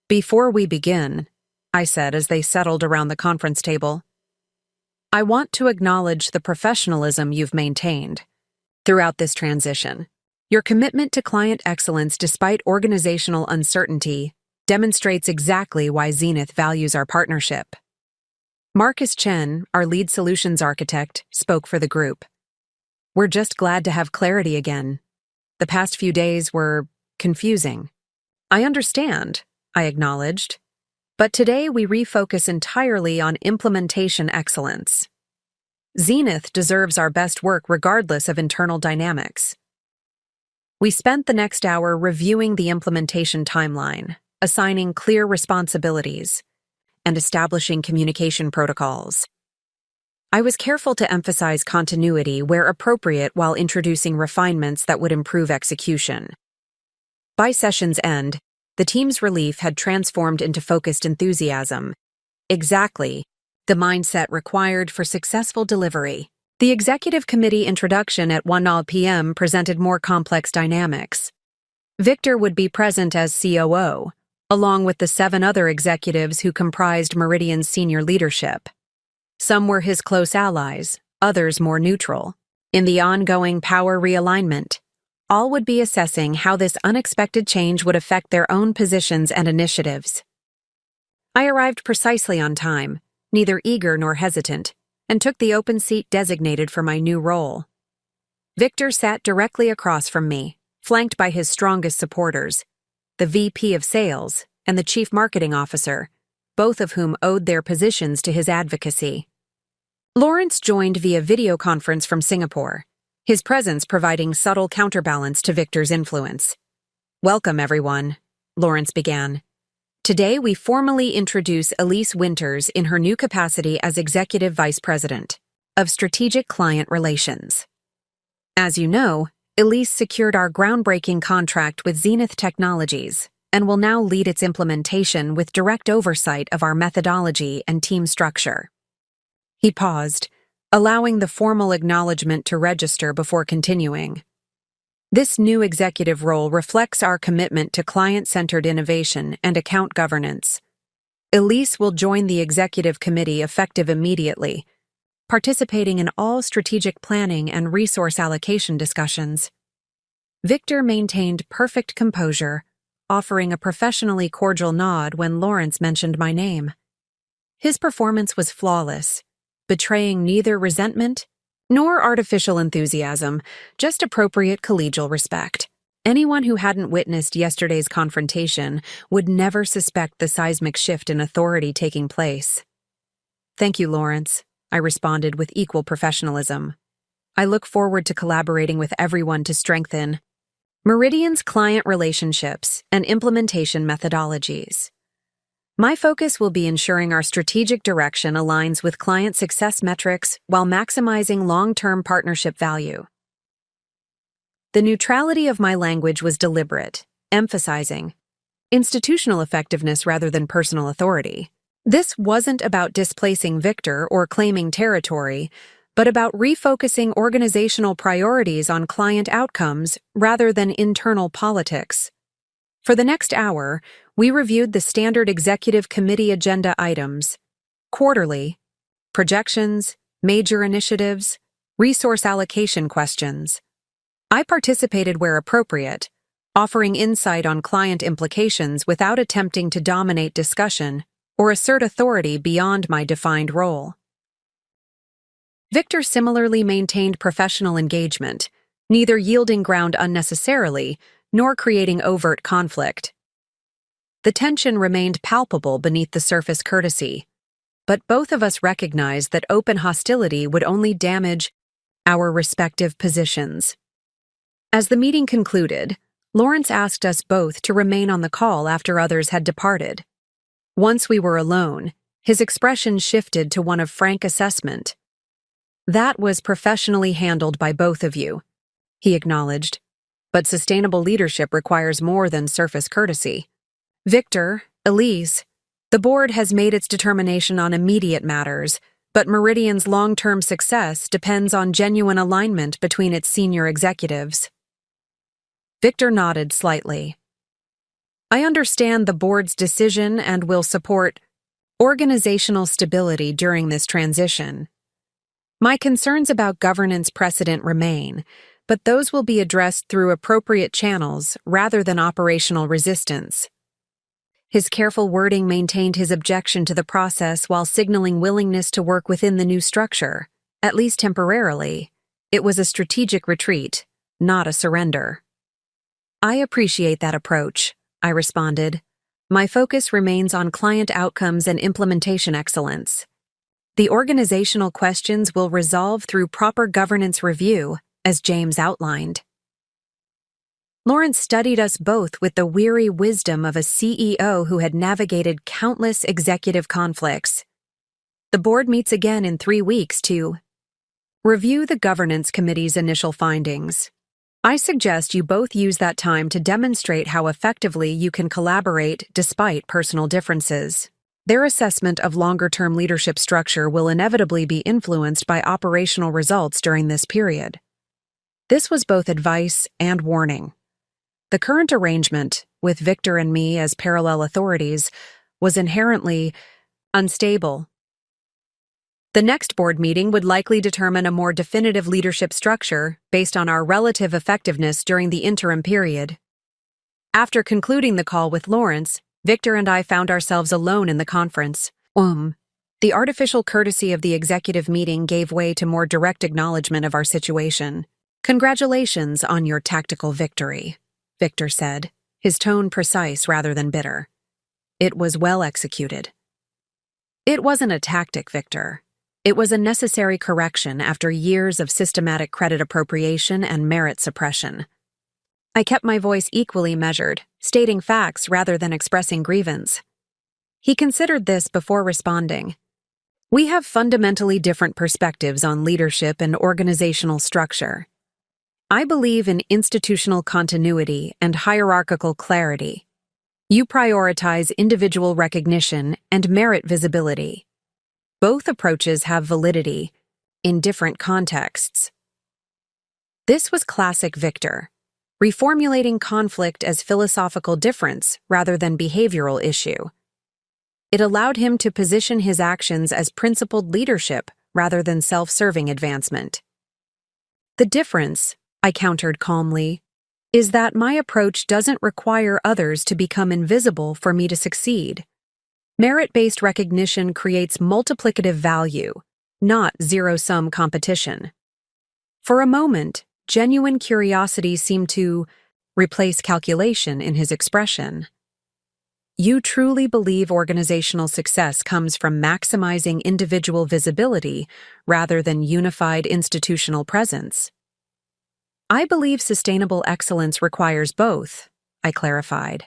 Speaker 1: "Before we begin," I said as they settled around the conference table, "I want to acknowledge the professionalism you've maintained throughout this transition. Your commitment to client excellence despite organizational uncertainty demonstrates exactly why Zenith values our partnership." Marcus Chen, our lead solutions architect, spoke for the group. "We're just glad to have clarity again. The past few days were confusing." "I understand," I acknowledged. "But today we refocus entirely on implementation excellence. Zenith deserves our best work regardless of internal dynamics." We spent the next hour reviewing the implementation timeline, assigning clear responsibilities, and establishing communication protocols. I was careful to emphasize continuity where appropriate while introducing refinements that would improve execution. By session's end, the team's relief had transformed into focused enthusiasm. Exactly the mindset required for successful delivery. The executive committee introduction at 1 p.m. presented more complex dynamics. Victor would be present as COO, along with the 7 other executives who comprised Meridian's senior leadership. Some were his close allies, others more neutral. In the ongoing power realignment, all would be assessing how this unexpected change would affect their own positions and initiatives. I arrived precisely on time, neither eager nor hesitant, and took the open seat designated for my new role. Victor sat directly across from me, flanked by his strongest supporters, the VP of Sales and the Chief Marketing Officer, both of whom owed their positions to his advocacy. Lawrence joined via video conference from Singapore, his presence providing subtle counterbalance to Victor's influence. "Welcome, everyone," Lawrence began. "Today we formally introduce Elise Winters in her new capacity as Executive Vice President of Strategic Client Relations. As you know, Elise secured our groundbreaking contract with Zenith Technologies and will now lead its implementation with direct oversight of our methodology and team structure." He paused, allowing the formal acknowledgement to register before continuing. "This new executive role reflects our commitment to client-centered innovation and account governance. Elise will join the executive committee effective immediately, participating in all strategic planning and resource allocation discussions." Victor maintained perfect composure, offering a professionally cordial nod when Lawrence mentioned my name. His performance was flawless, betraying neither resentment nor artificial enthusiasm, just appropriate collegial respect. Anyone who hadn't witnessed yesterday's confrontation would never suspect the seismic shift in authority taking place. "Thank you, Lawrence," I responded with equal professionalism. "I look forward to collaborating with everyone to strengthen Meridian's client relationships and implementation methodologies. My focus will be ensuring our strategic direction aligns with client success metrics while maximizing long-term partnership value." The neutrality of my language was deliberate, emphasizing institutional effectiveness rather than personal authority. This wasn't about displacing Victor or claiming territory, but about refocusing organizational priorities on client outcomes rather than internal politics. For the next hour, we reviewed the standard executive committee agenda items: quarterly, projections, major initiatives, resource allocation questions. I participated where appropriate, offering insight on client implications without attempting to dominate discussion or assert authority beyond my defined role. Victor similarly maintained professional engagement, neither yielding ground unnecessarily nor creating overt conflict. The tension remained palpable beneath the surface courtesy, but both of us recognized that open hostility would only damage our respective positions. As the meeting concluded, Lawrence asked us both to remain on the call after others had departed. Once we were alone, his expression shifted to one of frank assessment. "That was professionally handled by both of you," he acknowledged. "But sustainable leadership requires more than surface courtesy. Victor, Elise, the board has made its determination on immediate matters, but Meridian's long-term success depends on genuine alignment between its senior executives." Victor nodded slightly. "I understand the board's decision and will support organizational stability during this transition. My concerns about governance precedent remain, but those will be addressed through appropriate channels rather than operational resistance." His careful wording maintained his objection to the process while signaling willingness to work within the new structure, at least temporarily. It was a strategic retreat, not a surrender. "I appreciate that approach," I responded. "My focus remains on client outcomes and implementation excellence. The organizational questions will resolve through proper governance review, as James outlined." Lawrence studied us both with the weary wisdom of a CEO who had navigated countless executive conflicts. "The board meets again in 3 weeks to review the governance committee's initial findings. I suggest you both use that time to demonstrate how effectively you can collaborate despite personal differences. Their assessment of longer-term leadership structure will inevitably be influenced by operational results during this period." This was both advice and warning. The current arrangement, with Victor and me as parallel authorities, was inherently unstable. The next board meeting would likely determine a more definitive leadership structure based on our relative effectiveness during the interim period. After concluding the call with Lawrence, Victor and I found ourselves alone in the conference. The artificial courtesy of the executive meeting gave way to more direct acknowledgement of our situation. "Congratulations on your tactical victory," Victor said, his tone precise rather than bitter. "It was well executed." "It wasn't a tactic, Victor. It was a necessary correction after years of systematic credit appropriation and merit suppression." I kept my voice equally measured, stating facts rather than expressing grievance. He considered this before responding. "We have fundamentally different perspectives on leadership and organizational structure. I believe in institutional continuity and hierarchical clarity. You prioritize individual recognition and merit visibility. Both approaches have validity in different contexts." This was classic Victor, reformulating conflict as philosophical difference rather than behavioral issue. It allowed him to position his actions as principled leadership rather than self-serving advancement. "The difference," I countered calmly, "is that my approach doesn't require others to become invisible for me to succeed. Merit-based recognition creates multiplicative value, not zero-sum competition." For a moment, genuine curiosity seemed to replace calculation in his expression. "You truly believe organizational success comes from maximizing individual visibility rather than unified institutional presence?" "I believe sustainable excellence requires both," I clarified.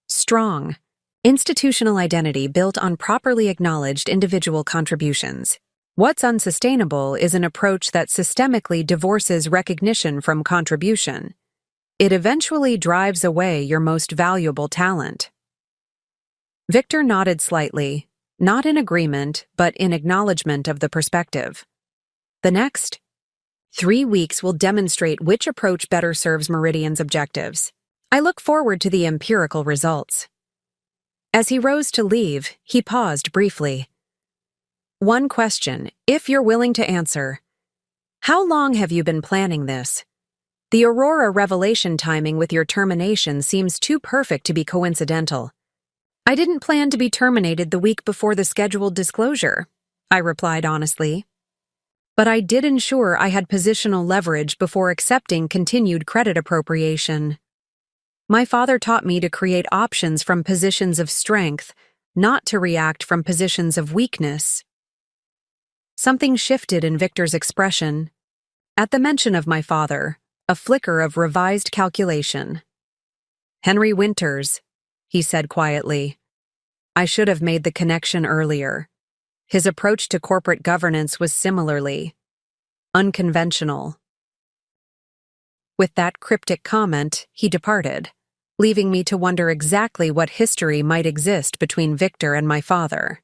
Speaker 1: "Strong, institutional identity built on properly acknowledged individual contributions. What's unsustainable is an approach that systemically divorces recognition from contribution. It eventually drives away your most valuable talent." Victor nodded slightly, not in agreement, but in acknowledgement of the perspective. The next 3 weeks will demonstrate which approach better serves Meridian's objectives. I look forward to the empirical results. As he rose to leave, he paused briefly. One question, if you're willing to answer. How long have you been planning this? The Aurora revelation timing with your termination seems too perfect to be coincidental. I didn't plan to be terminated the week before the scheduled disclosure, I replied honestly. But I did ensure I had positional leverage before accepting continued credit appropriation. My father taught me to create options from positions of strength, not to react from positions of weakness. Something shifted in Victor's expression. At the mention of my father, a flicker of revised calculation. Henry Winters, he said quietly. I should have made the connection earlier. His approach to corporate governance was similarly unconventional. With that cryptic comment, he departed, leaving me to wonder exactly what history might exist between Victor and my father,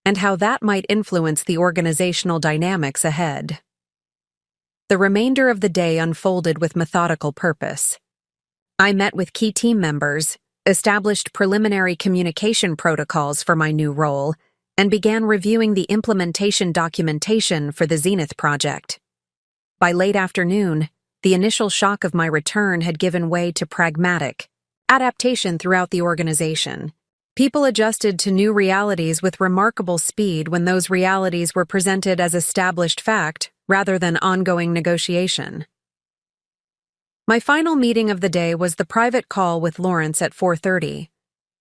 Speaker 1: and how that might influence the organizational dynamics ahead. The remainder of the day unfolded with methodical purpose. I met with key team members, established preliminary communication protocols for my new role, and began reviewing the implementation documentation for the Zenith project. By late afternoon, the initial shock of my return had given way to pragmatic adaptation throughout the organization. People adjusted to new realities with remarkable speed when those realities were presented as established fact rather than ongoing negotiation. My final meeting of the day was the private call with Lawrence at 4:30.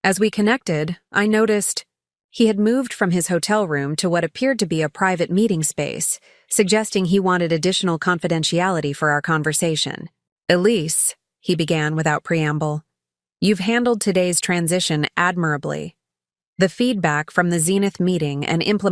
Speaker 1: As we connected, I noticed he had moved from his hotel room to what appeared to be a private meeting space, suggesting he wanted additional confidentiality for our conversation. Elise, he began without preamble, you've handled today's transition admirably. The feedback from the Zenith meeting and implementation